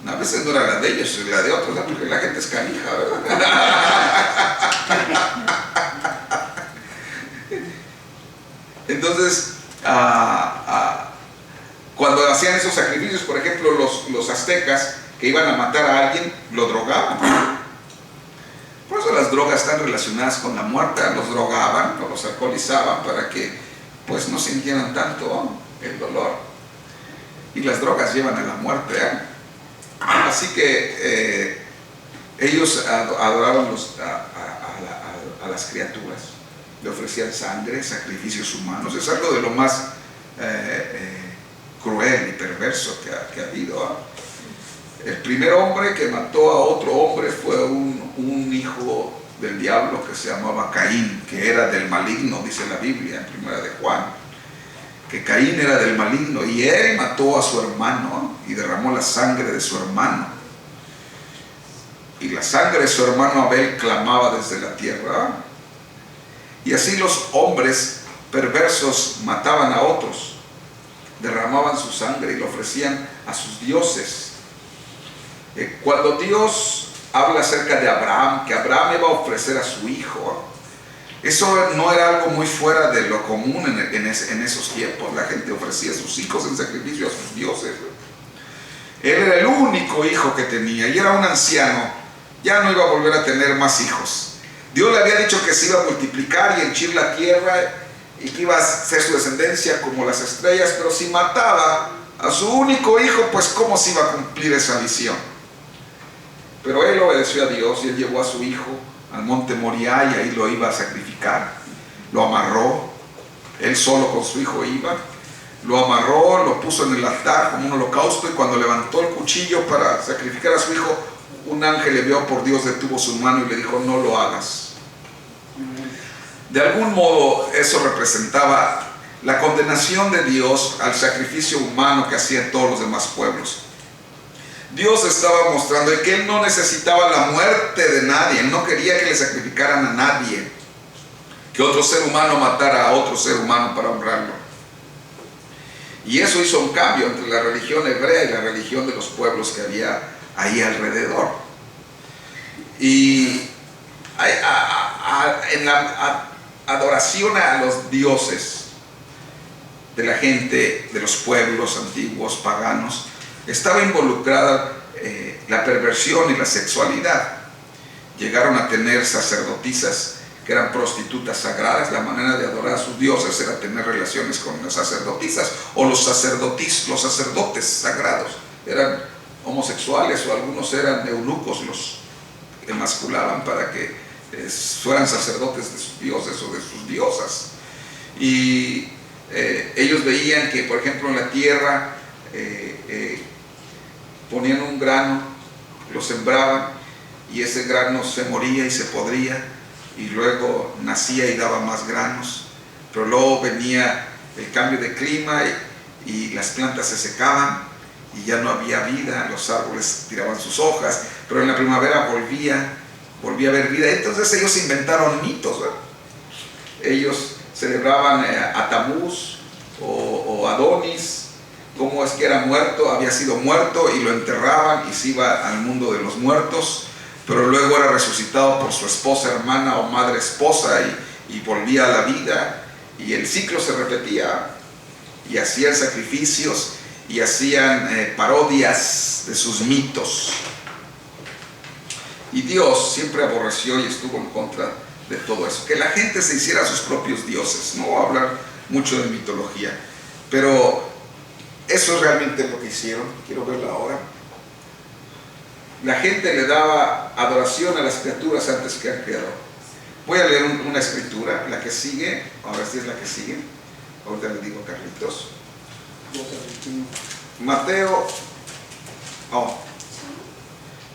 A veces no era la de ellos, la de otros, ¿no? Porque la gente es canija, ¿verdad? Entonces, cuando hacían esos sacrificios, por ejemplo, los aztecas que iban a matar a alguien, lo drogaban. Por eso las drogas están relacionadas con la muerte. Los drogaban o los alcoholizaban para que pues no sintieran tanto el dolor. Y las drogas llevan a la muerte, ¿eh? Así que ellos adoraban a las criaturas, le ofrecían sangre, sacrificios humanos. Es algo de lo más cruel y perverso que ha habido. El primer hombre que mató a otro hombre fue un hijo del diablo que se llamaba Caín, que era del maligno, dice la Biblia en Primera de Juan, que Caín era del maligno, y él mató a su hermano y derramó la sangre de su hermano, y la sangre de su hermano Abel clamaba desde la tierra. Y así los hombres perversos mataban a otros, derramaban su sangre y lo ofrecían a sus dioses. Cuando Dios habla acerca de Abraham, que Abraham iba a ofrecer a su hijo, eso no era algo muy fuera de lo común en esos tiempos. La gente ofrecía a sus hijos en sacrificio a sus dioses. Él era el único hijo que tenía y era un anciano, ya no iba a volver a tener más hijos. Dios le había dicho que se iba a multiplicar y henchir la tierra y que iba a ser su descendencia como las estrellas, pero si mataba a su único hijo, pues ¿cómo se iba a cumplir esa visión? Pero él obedeció a Dios y él llevó a su hijo al monte Moriah y ahí lo iba a sacrificar. Lo amarró, él solo con su hijo iba, lo amarró, lo puso en el altar como un holocausto, y cuando levantó el cuchillo para sacrificar a su hijo, un ángel le vio por Dios, detuvo su mano y le dijo: no lo hagas. De algún modo eso representaba la condenación de Dios al sacrificio humano que hacían todos los demás pueblos. Dios estaba mostrando que Él no necesitaba la muerte de nadie, Él no quería que le sacrificaran a nadie, que otro ser humano matara a otro ser humano para honrarlo. Y eso hizo un cambio entre la religión hebrea y la religión de los pueblos que había ahí alrededor. Y en la adoración a los dioses de la gente, de los pueblos antiguos, paganos, estaba involucrada la perversión y la sexualidad. Llegaron a tener sacerdotisas que eran prostitutas sagradas. La manera de adorar a sus dioses era tener relaciones con las sacerdotisas, o los sacerdotes sagrados eran homosexuales, o algunos eran eunucos, los emasculaban para que fueran sacerdotes de sus dioses o de sus diosas. Y ellos veían que, por ejemplo, en la tierra ponían un grano, lo sembraban, y ese grano se moría y se podría, y luego nacía y daba más granos, pero luego venía el cambio de clima y las plantas se secaban y ya no había vida, los árboles tiraban sus hojas, pero en la primavera volvía a haber vida. Entonces ellos inventaron mitos, ¿verdad? Ellos celebraban a Tamuz o Adonis, cómo es que era muerto, había sido muerto, y lo enterraban y se iba al mundo de los muertos, pero luego era resucitado por su esposa, hermana o madre esposa, y volvía a la vida, y el ciclo se repetía, y hacían sacrificios y hacían parodias de sus mitos. Y Dios siempre aborreció y estuvo en contra de todo eso, que la gente se hiciera sus propios dioses. No voy a hablar mucho de mitología, pero eso es realmente lo que hicieron. Quiero verlo ahora. La gente le daba adoración a las criaturas antes que al Creador. Voy a leer una escritura, la que sigue, ahora sí es la que sigue. Ahorita le digo a Carlitos. Mateo,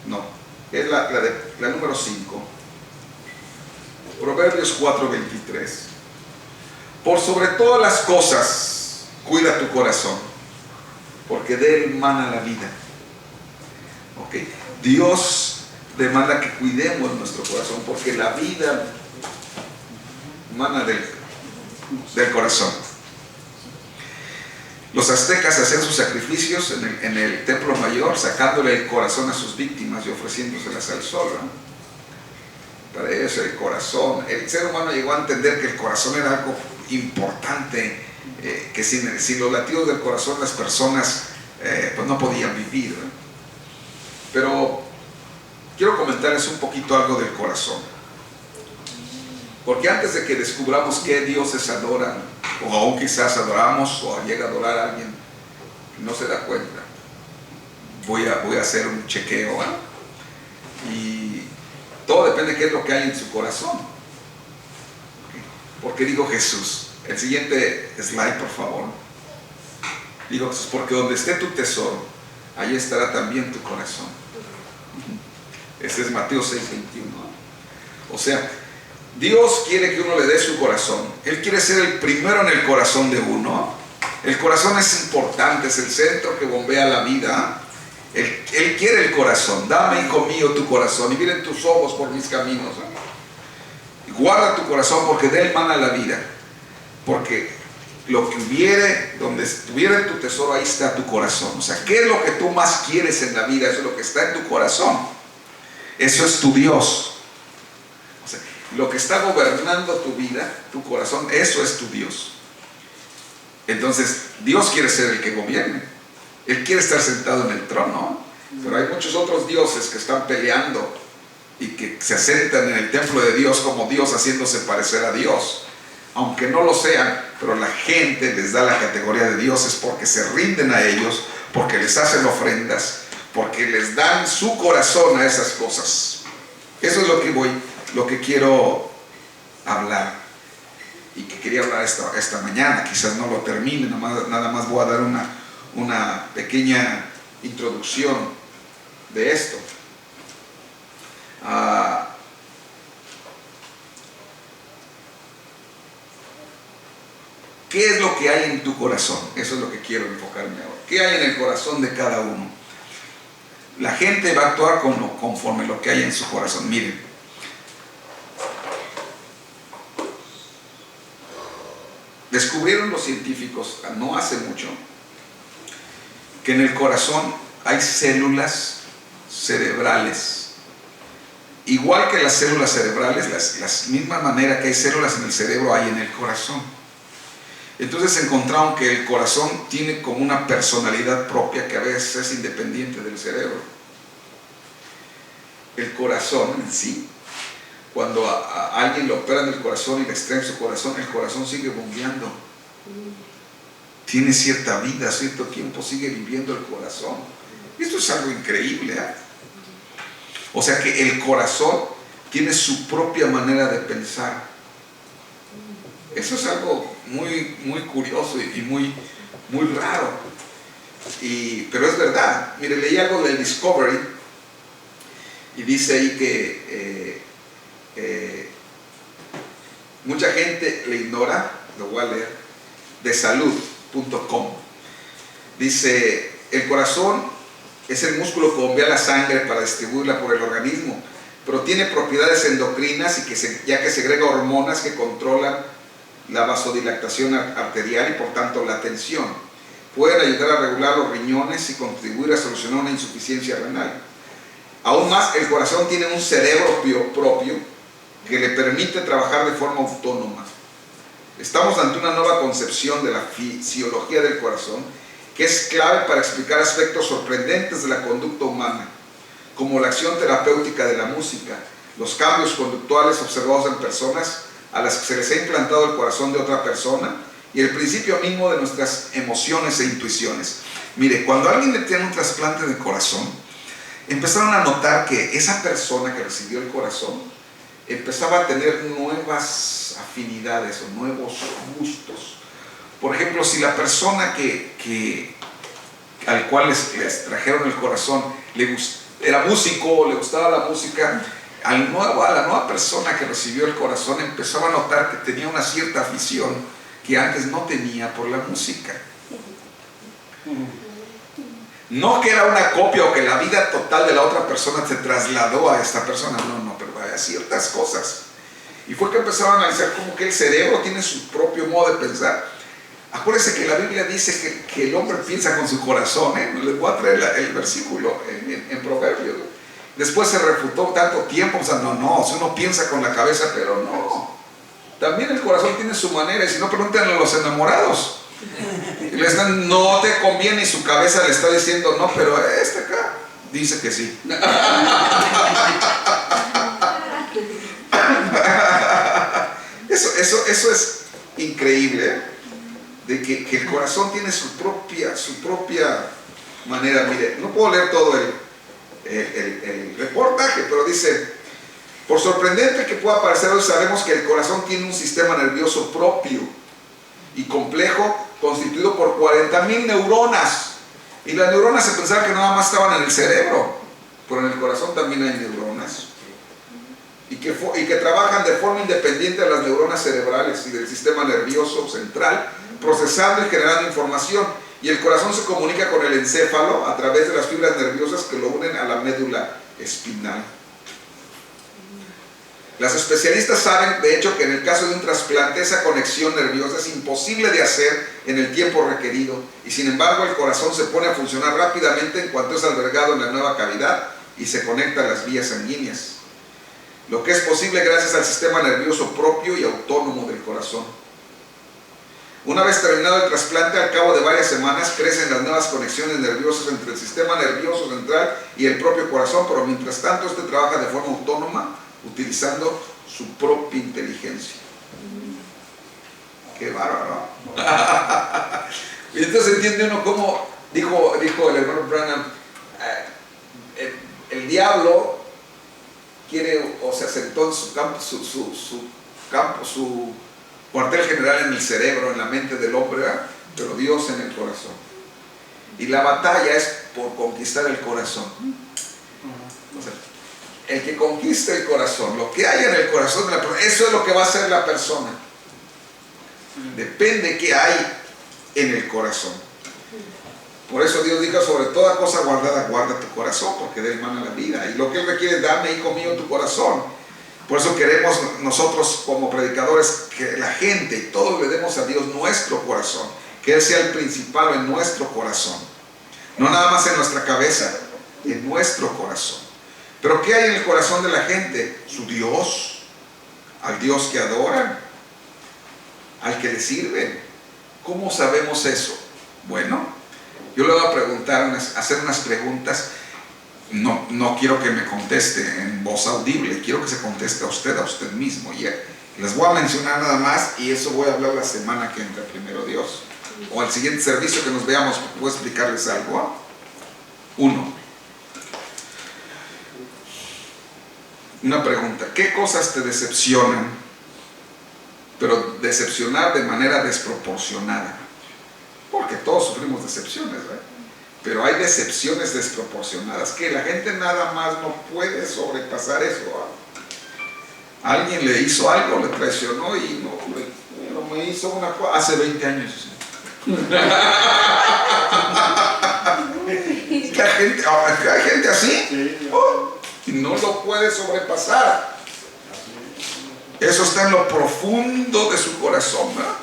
no, es la número 5. Proverbios 4:23. Por sobre todas las cosas, cuida tu corazón, porque de él mana la vida. Ok, Dios demanda que cuidemos nuestro corazón, porque la vida mana del corazón. Los aztecas hacían sus sacrificios en el templo mayor, sacándole el corazón a sus víctimas y ofreciéndoselas al sol, ¿no? Para ellos el corazón, el ser humano llegó a entender que el corazón era algo importante, que sin los latidos del corazón las personas pues no podían vivir, ¿no? Pero quiero comentarles un poquito algo del corazón, porque antes de que descubramos qué dioses adoran, o aún quizás adoramos o llega a adorar a alguien que no se da cuenta, voy a hacer un chequeo, ¿eh? Y todo depende de qué es lo que hay en su corazón. Porque dijo Jesús, el siguiente slide por favor, dijo Jesús, porque donde esté tu tesoro, allí estará también tu corazón. Ese es Mateo 6:21. O sea, Dios quiere que uno le dé su corazón. Él quiere ser el primero en el corazón de uno. El corazón es importante, es el centro que bombea la vida. Él quiere el corazón. Dame, hijo mío, tu corazón y miren tus ojos por mis caminos. Y guarda tu corazón, porque de él mana la vida. Porque lo que hubiere, donde estuviera tu tesoro, ahí está tu corazón. O sea, ¿qué es lo que tú más quieres en la vida? Eso es lo que está en tu corazón. Eso es tu Dios. O sea, lo que está gobernando tu vida, tu corazón, eso es tu Dios. Entonces, Dios quiere ser el que gobierne. Él quiere estar sentado en el trono. Pero hay muchos otros dioses que están peleando y que se asentan en el templo de Dios como Dios, haciéndose parecer a Dios. Aunque no lo sean, pero la gente les da la categoría de dioses porque se rinden a ellos, porque les hacen ofrendas, porque les dan su corazón a esas cosas. Eso es lo que quiero hablar y que quería hablar esta mañana. Quizás no lo termine, nada más voy a dar una pequeña introducción de esto. ¿Qué es lo que hay en tu corazón? Eso es lo que quiero enfocarme ahora. ¿Qué hay en el corazón de cada uno? La gente va a actuar conforme lo que hay en su corazón. Miren, descubrieron los científicos no hace mucho que en el corazón hay células cerebrales. Igual que las células cerebrales, las mismas maneras que hay células en el cerebro hay en el corazón. Entonces encontraron que el corazón tiene como una personalidad propia que a veces es independiente del cerebro. El corazón en sí, cuando a alguien le operan el corazón y le extraen su corazón, el corazón sigue bombeando. Tiene cierta vida, cierto tiempo sigue viviendo el corazón. Esto es algo increíble, ¿eh? O sea que el corazón tiene su propia manera de pensar. Eso es algo muy, muy curioso y muy, muy raro. Pero es verdad. Mire, leí algo del Discovery y dice ahí que mucha gente le ignora, lo voy a leer, de salud.com. Dice, el corazón es el músculo que bombea la sangre para distribuirla por el organismo, pero tiene propiedades endocrinas y ya que segrega hormonas que controlan la vasodilatación arterial y por tanto la tensión. Pueden ayudar a regular los riñones y contribuir a solucionar una insuficiencia renal. Aún más, el corazón tiene un cerebro propio que le permite trabajar de forma autónoma. Estamos ante una nueva concepción de la fisiología del corazón que es clave para explicar aspectos sorprendentes de la conducta humana, como la acción terapéutica de la música, los cambios conductuales observados en personas a las que se les ha implantado el corazón de otra persona y el principio mismo de nuestras emociones e intuiciones. Mire, cuando a alguien le tiene un trasplante de corazón, empezaron a notar que esa persona que recibió el corazón empezaba a tener nuevas afinidades o nuevos gustos. Por ejemplo, si la persona al cual les trajeron el corazón era músico, le gustaba la música, a la nueva persona que recibió el corazón empezaba a notar que tenía una cierta afición que antes no tenía por la música. No que era una copia o que la vida total de la otra persona se trasladó a esta persona, no, pero había ciertas cosas. Y fue que empezaron a analizar como que el cerebro tiene su propio modo de pensar. Acuérdense que la Biblia dice que el hombre piensa con su corazón, Les voy a traer el versículo en Proverbios. Después se refutó tanto tiempo, o sea, no, si uno piensa con la cabeza, pero no. También el corazón tiene su manera, y si no, pregúntenle a los enamorados. Y le están, no te conviene, y su cabeza le está diciendo, no, pero este acá dice que sí. Eso es increíble, de que el corazón tiene su propia manera. Mire, no puedo leer todo el reportaje, pero dice: por sorprendente que pueda parecer, hoy sabemos que el corazón tiene un sistema nervioso propio y complejo, constituido por 40,000 neuronas. Y las neuronas se pensaba que nada más estaban en el cerebro, pero en el corazón también hay neuronas. Y que trabajan de forma independiente de las neuronas cerebrales y del sistema nervioso central, procesando y generando información. Y el corazón se comunica con el encéfalo a través de las fibras nerviosas que lo unen a la médula espinal. Las especialistas saben, de hecho, que en el caso de un trasplante esa conexión nerviosa es imposible de hacer en el tiempo requerido, y sin embargo el corazón se pone a funcionar rápidamente en cuanto es albergado en la nueva cavidad y se conecta a las vías sanguíneas, lo que es posible gracias al sistema nervioso propio y autónomo del corazón. Una vez terminado el trasplante, al cabo de varias semanas crecen las nuevas conexiones nerviosas entre el sistema nervioso central y el propio corazón, pero mientras tanto este trabaja de forma autónoma, utilizando su propia inteligencia. ¡Qué bárbaro! Y entonces entiende uno cómo, dijo el hermano Branham, el diablo quiere, o se asentó en su campo, su cuartel general en el cerebro, en la mente del hombre, ¿verdad? Pero Dios en el corazón. Y la batalla es por conquistar el corazón. O sea, el que conquista el corazón, lo que hay en el corazón de la persona, eso es lo que va a hacer la persona. Depende qué hay en el corazón. Por eso Dios dijo: sobre toda cosa guardada, guarda tu corazón, porque de él mana la vida. Y lo que él requiere, dame, hijo mío, tu corazón. Por eso queremos nosotros como predicadores que la gente y todos le demos a Dios nuestro corazón, que Él sea el principal en nuestro corazón, no nada más en nuestra cabeza, en nuestro corazón. Pero ¿qué hay en el corazón de la gente? Su Dios, al Dios que adoran, al que le sirven. ¿Cómo sabemos eso? Bueno, yo le voy a preguntar, hacer unas preguntas. No quiero que me conteste en voz audible, quiero que se conteste a usted mismo. Y les voy a mencionar nada más, y eso voy a hablar la semana que entra, primero Dios, o al siguiente servicio que nos veamos, porque voy a explicarles algo. 1. Una pregunta: ¿qué cosas te decepcionan? Pero decepcionar de manera desproporcionada, porque todos sufrimos decepciones, ¿verdad? Pero hay decepciones desproporcionadas que la gente nada más no puede sobrepasar eso. Alguien le hizo algo, le traicionó y no me hizo una cosa hace 20 años. Hay gente así, y no lo puede sobrepasar. Eso está en lo profundo de su corazón, ¿verdad?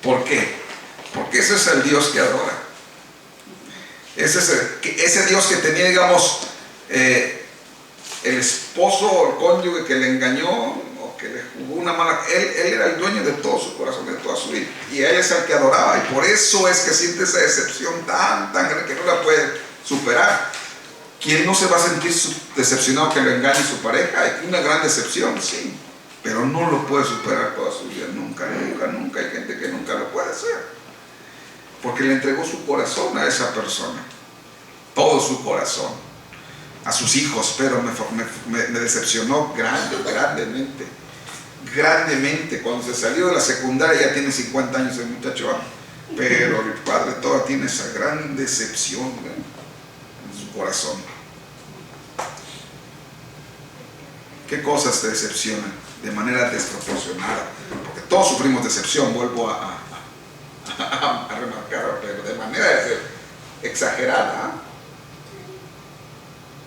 ¿Por qué? Porque ese es el Dios que adora. Ese Dios que tenía, digamos, el esposo o el cónyuge que le engañó o que le jugó una mala. Él era el dueño de todo su corazón, de toda su vida. Y a él es el que adoraba. Y por eso es que siente esa decepción tan grande que no la puede superar. ¿Quién no se va a sentir decepcionado que lo engañe su pareja? Hay una gran decepción, sí, pero no lo puede superar toda su vida, nunca, nunca, nunca. Hay gente que nunca lo puede hacer, porque le entregó su corazón a esa persona, todo su corazón, a sus hijos, pero me decepcionó grandemente. Cuando se salió de la secundaria, ya tiene 50 años el muchacho, pero el padre todavía tiene esa gran decepción en su corazón. ¿Qué cosas te decepcionan de manera desproporcionada? Porque todos sufrimos decepción, vuelvo a remarcar, pero de manera exagerada,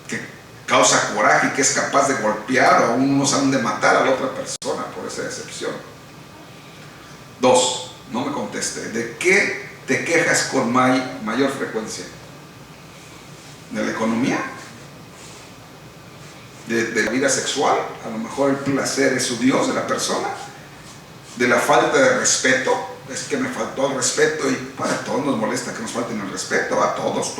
que causa coraje y que es capaz de golpear o aún unos han de matar a la otra persona por esa decepción. 2, no me conteste. ¿De qué te quejas con mayor frecuencia? ¿De la economía? ¿De la vida sexual? A lo mejor el placer es su Dios de la persona. ¿De la falta de respeto? Es que me faltó el respeto, y para todos nos molesta que nos falten el respeto, a todos.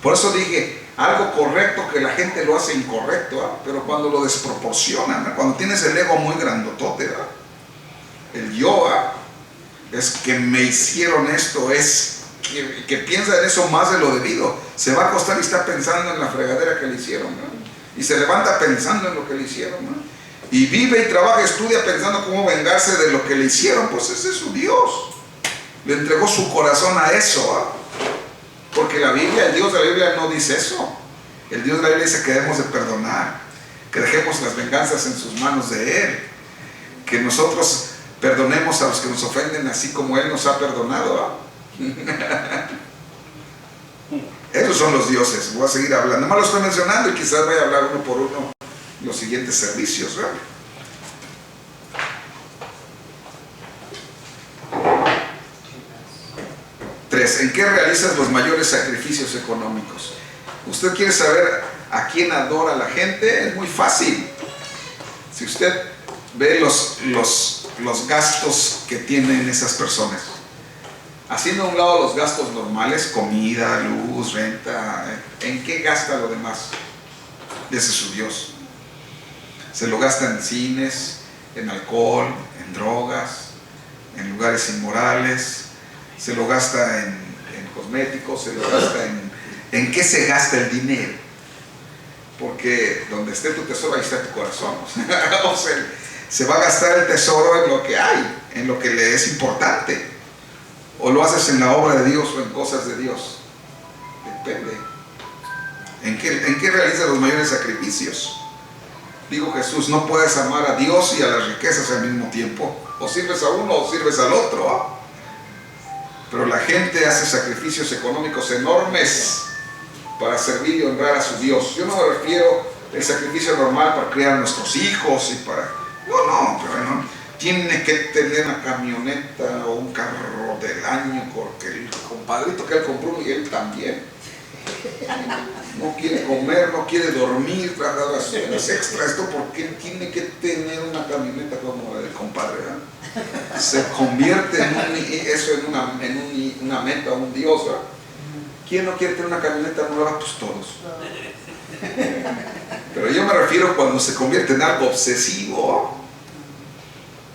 Por eso dije, algo correcto que la gente lo hace incorrecto, pero cuando lo desproporcionan, cuando tienes el ego muy grandotote, el yo, es que me hicieron esto, es que piensa en eso más de lo debido, se va a acostar y está pensando en la fregadera que le hicieron, y se levanta pensando en lo que le hicieron, y vive y trabaja, estudia pensando cómo vengarse de lo que le hicieron. Pues ese es su Dios, le entregó su corazón a eso, porque el Dios de la Biblia no dice eso. El Dios de la Biblia dice que debemos de perdonar, que dejemos las venganzas en sus manos de Él, que nosotros perdonemos a los que nos ofenden así como Él nos ha perdonado. Esos son los dioses. Voy a seguir hablando, nomás lo estoy mencionando y quizás voy a hablar uno por uno en los siguientes servicios, ¿verdad? ¿En qué realizas los mayores sacrificios económicos? ¿Usted quiere saber a quién adora la gente? Es muy fácil. Si usted ve los gastos que tienen esas personas, haciendo a un lado los gastos normales, comida, luz, renta, ¿en qué gasta lo demás? Ese es su Dios. Se lo gasta en cines, en alcohol, en drogas, en lugares inmorales, se lo gasta en cosméticos, se lo gasta en qué se gasta el dinero. Porque donde esté tu tesoro, ahí está tu corazón. O sea, se va a gastar el tesoro en lo que hay, en lo que le es importante. O lo haces en la obra de Dios o en cosas de Dios. Depende. ¿En qué realizas los mayores sacrificios? Dijo Jesús, no puedes amar a Dios y a las riquezas al mismo tiempo. O sirves a uno o sirves al otro. Pero la gente hace sacrificios económicos enormes para servir y honrar a su Dios. Yo no me refiero al sacrificio normal para criar a nuestros hijos y para... No, pero no. Tiene que tener una camioneta o un carro del año porque el compadrito que él compró y él también. No quiere comer, no quiere dormir, trabaja las horas extra. Esto porque él tiene que tener una camioneta como la del compadre, ¿verdad? Se convierte en una meta, un Dios, ¿verdad? ¿Quién no quiere tener una camioneta nueva? Pues todos. Pero yo me refiero cuando se convierte en algo obsesivo,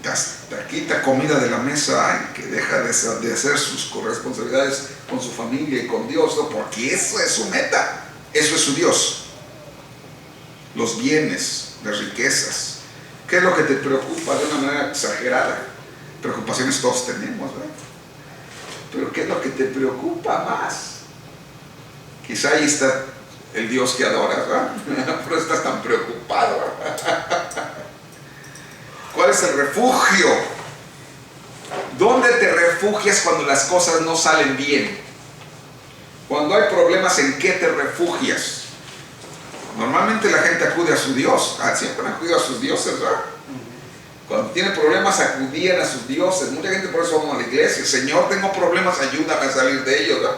hasta quita comida de la mesa y que deja de hacer sus corresponsabilidades con su familia y con Dios, ¿no? Porque eso es su meta, eso es su Dios. Los bienes, las riquezas. ¿Qué es lo que te preocupa de una manera exagerada? Preocupaciones todos tenemos, ¿verdad? Pero ¿qué es lo que te preocupa más? Quizá ahí está el Dios que adoras, ¿verdad? Pero estás tan preocupado, ¿verdad? ¿Cuál es el refugio? ¿Dónde te refugias cuando las cosas no salen bien? Cuando hay problemas, ¿en qué te refugias? Normalmente la gente acude a su Dios. Siempre han acudido a sus dioses, ¿verdad? Cuando tienen problemas acudían a sus dioses. Mucha gente por eso va a la iglesia. Señor, tengo problemas, ayúdame a salir de ellos, ¿verdad?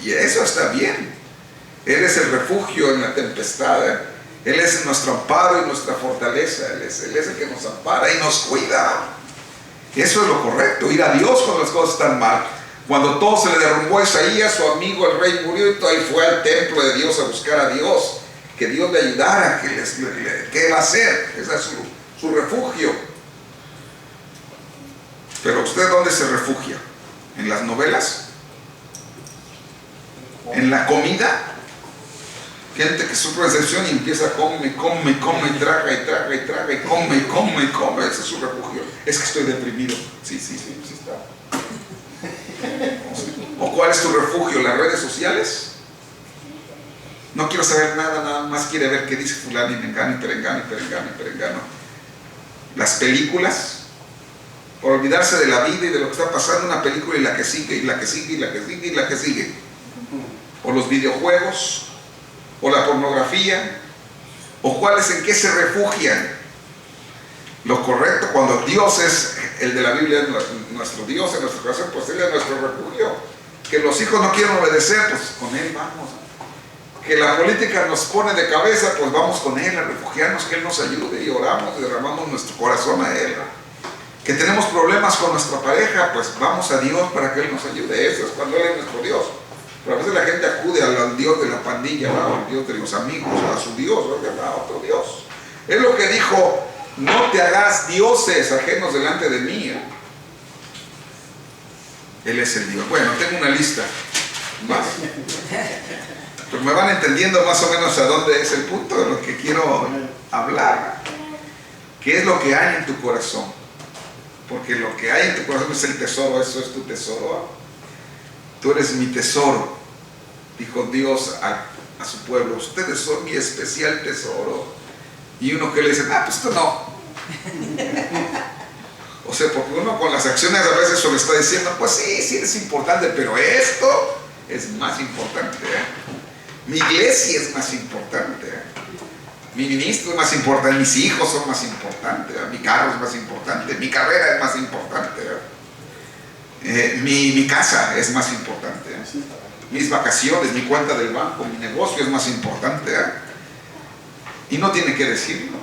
Y eso está bien. Él es el refugio en la tempestad, ¿eh? Él es nuestro amparo y nuestra fortaleza. Él es el que nos ampara y nos cuida. Eso es lo correcto, ir a Dios cuando las cosas están mal. Cuando todo se le derrumbó a Isaías, su amigo el rey murió, y todo, y fue al templo de Dios a buscar a Dios, que Dios le ayudara. ¿Qué va a hacer? Ese es su refugio. Pero ¿usted dónde se refugia? ¿En las novelas? ¿En la comida? Gente que sufre decepción y empieza a come, y traga, y come. Ese es su refugio. Es que estoy deprimido. Sí está. ¿O cuál es tu refugio? ¿Las redes sociales? No quiero saber nada más quiere ver qué dice fulano y mengano y perengano. Las películas. Por olvidarse de la vida y de lo que está pasando, una película y la que sigue, y la que sigue. O los videojuegos, o la pornografía, o cuáles, en qué se refugian. Lo correcto, cuando Dios es el de la Biblia, es nuestro Dios en nuestro corazón, pues Él es nuestro refugio. Que los hijos no quieren obedecer, pues con Él vamos. Que la política nos pone de cabeza, pues vamos con Él a refugiarnos, que Él nos ayude, y oramos y derramamos nuestro corazón a Él. Que tenemos problemas con nuestra pareja, pues vamos a Dios para que Él nos ayude. Eso es cuando Él es nuestro Dios. Pero a veces la gente acude al Dios de la pandilla, al Dios de los amigos, a su Dios, a otro Dios. Es lo que dijo: no te hagas dioses ajenos delante de mí. Él es el Dios. Bueno, tengo una lista más. Pero me van entendiendo más o menos a dónde es el punto de lo que quiero hablar. ¿Qué es lo que hay en tu corazón? Porque lo que hay en tu corazón es el tesoro. Eso es tu tesoro. Tú eres mi tesoro, dijo Dios a su pueblo. Ustedes son mi especial tesoro. Y uno que le dice: pues esto no. O sea, porque uno con las acciones a veces solo está diciendo: pues sí es importante, pero esto es más importante. Mi iglesia es más importante. Mi ministro es más importante. Mis hijos son más importantes. Mi carro es más importante. Mi carrera es más importante. Mi casa es más importante. Mis vacaciones, mi cuenta del banco, mi negocio es más importante. Y no tiene que decirlo.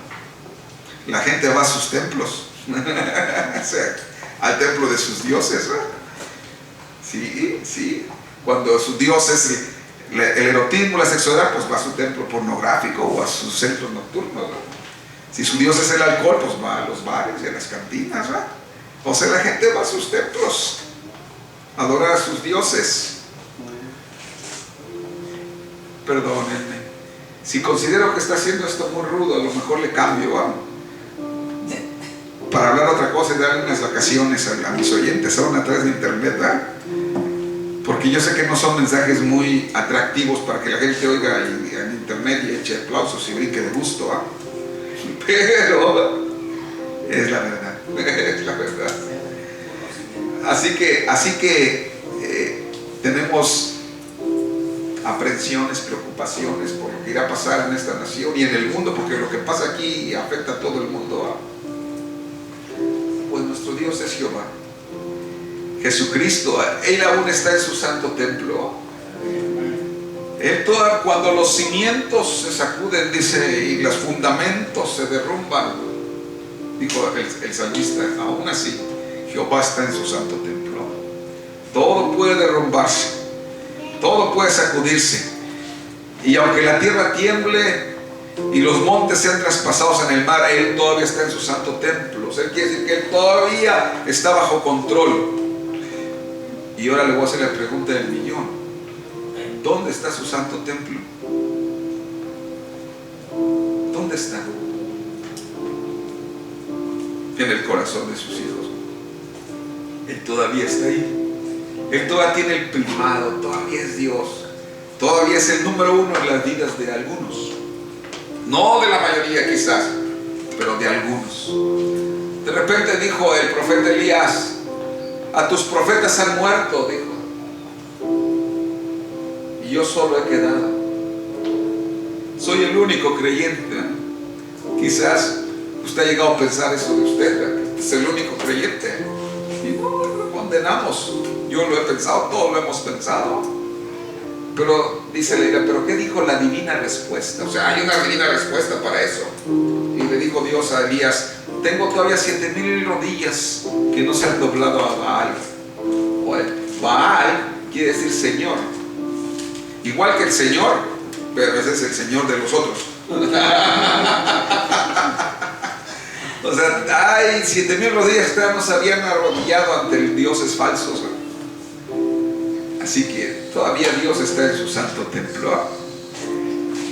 La gente va a sus templos. O sea, al templo de sus dioses. Sí. Cuando su dios es el erotismo, la sexualidad, pues va a su templo pornográfico o a sus centros nocturnos. Si su dios es el alcohol, pues va a los bares y a las cantinas. O sea, la gente va a sus templos a adorar a sus dioses. Perdónenme. Si considero que está haciendo esto muy rudo, a lo mejor le cambio para hablar otra cosa y darle unas vacaciones a mis oyentes, aún a través de internet, porque yo sé que no son mensajes muy atractivos para que la gente oiga en internet y eche aplausos y brinque de gusto, pero es la verdad. Es la verdad. Así que tenemos aprensiones, preocupaciones por lo que irá a pasar en esta nación y en el mundo, porque lo que pasa aquí afecta a todo el mundo. Pues nuestro Dios es Jehová, Jesucristo. Él aún está en su santo templo. Cuando los cimientos se sacuden, dice, y los fundamentos se derrumban, dijo el salmista, aún así Jehová está en su santo templo. Todo puede derrumbarse, todo puede sacudirse, y aunque la tierra tiemble y los montes sean traspasados en el mar, Él todavía está en su santo templo. O sea, quiere decir que Él todavía está bajo control. Y ahora le voy a hacer la pregunta del millón: ¿dónde está su santo templo? ¿Dónde está? En el corazón de sus hijos. Él todavía está ahí. Él todavía tiene el primado, todavía es Dios, todavía es el número uno en las vidas de algunos. No de la mayoría quizás, pero de algunos. De repente dijo el profeta Elías: a tus profetas han muerto, dijo, y yo solo he quedado. Soy el único creyente. Quizás usted ha llegado a pensar eso de usted, que es el único creyente. Y no lo condenamos. Yo lo he pensado, todos lo hemos pensado. Pero dice la Biblia: ¿pero qué dijo la divina respuesta? O sea, hay una divina respuesta para eso. Y le dijo Dios a Elías: tengo todavía 7,000 rodillas que no se han doblado a Baal. Baal quiere decir Señor. Igual que el Señor, pero ese es el Señor de los otros. O sea, hay 7,000 rodillas que no se habían arrodillado ante dioses falsos. Así que todavía Dios está en su santo templo.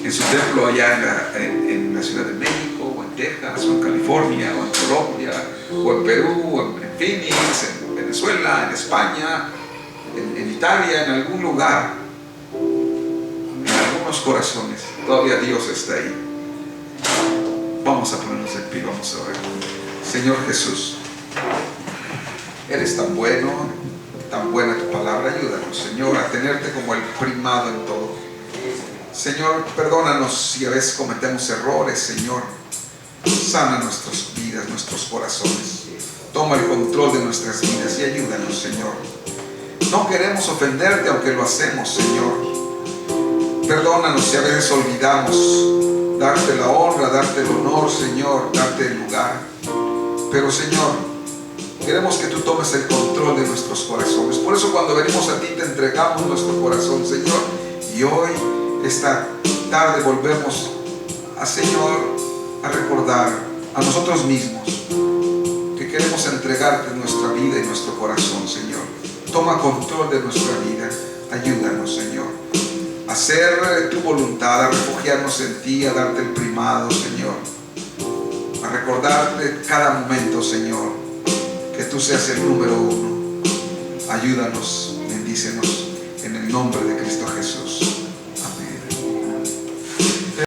En su templo allá en la Ciudad de México, o en Texas, o en California, o en Colombia, o en Perú, o en Phoenix, en Venezuela, en España, en Italia, en algún lugar, en algunos corazones. Todavía Dios está ahí. Vamos a ponernos en pie, vamos a orar. Señor Jesús, eres tan bueno, tan buena tu palabra. Ayúdanos, Señor, a tenerte como el primado en todo. Señor, perdónanos si a veces cometemos errores, Señor. Sana nuestras vidas, nuestros corazones. Toma el control de nuestras vidas y ayúdanos, Señor. No queremos ofenderte aunque lo hacemos, Señor. Perdónanos si a veces olvidamos darte la honra, darte el honor, Señor, darte el lugar. Pero, Señor, queremos que tú tomes el control de nuestros corazones. Por eso cuando venimos a ti te entregamos nuestro corazón, Señor. Y hoy, esta tarde, volvemos a, Señor, a recordar a nosotros mismos que queremos entregarte nuestra vida y nuestro corazón, Señor. Toma control de nuestra vida. Ayúdanos, Señor, a hacer tu voluntad, a refugiarnos en ti, a darte el primado, Señor, a recordarte cada momento, Señor, que tú seas el número uno. Ayúdanos, bendícenos en el nombre de Cristo Jesús.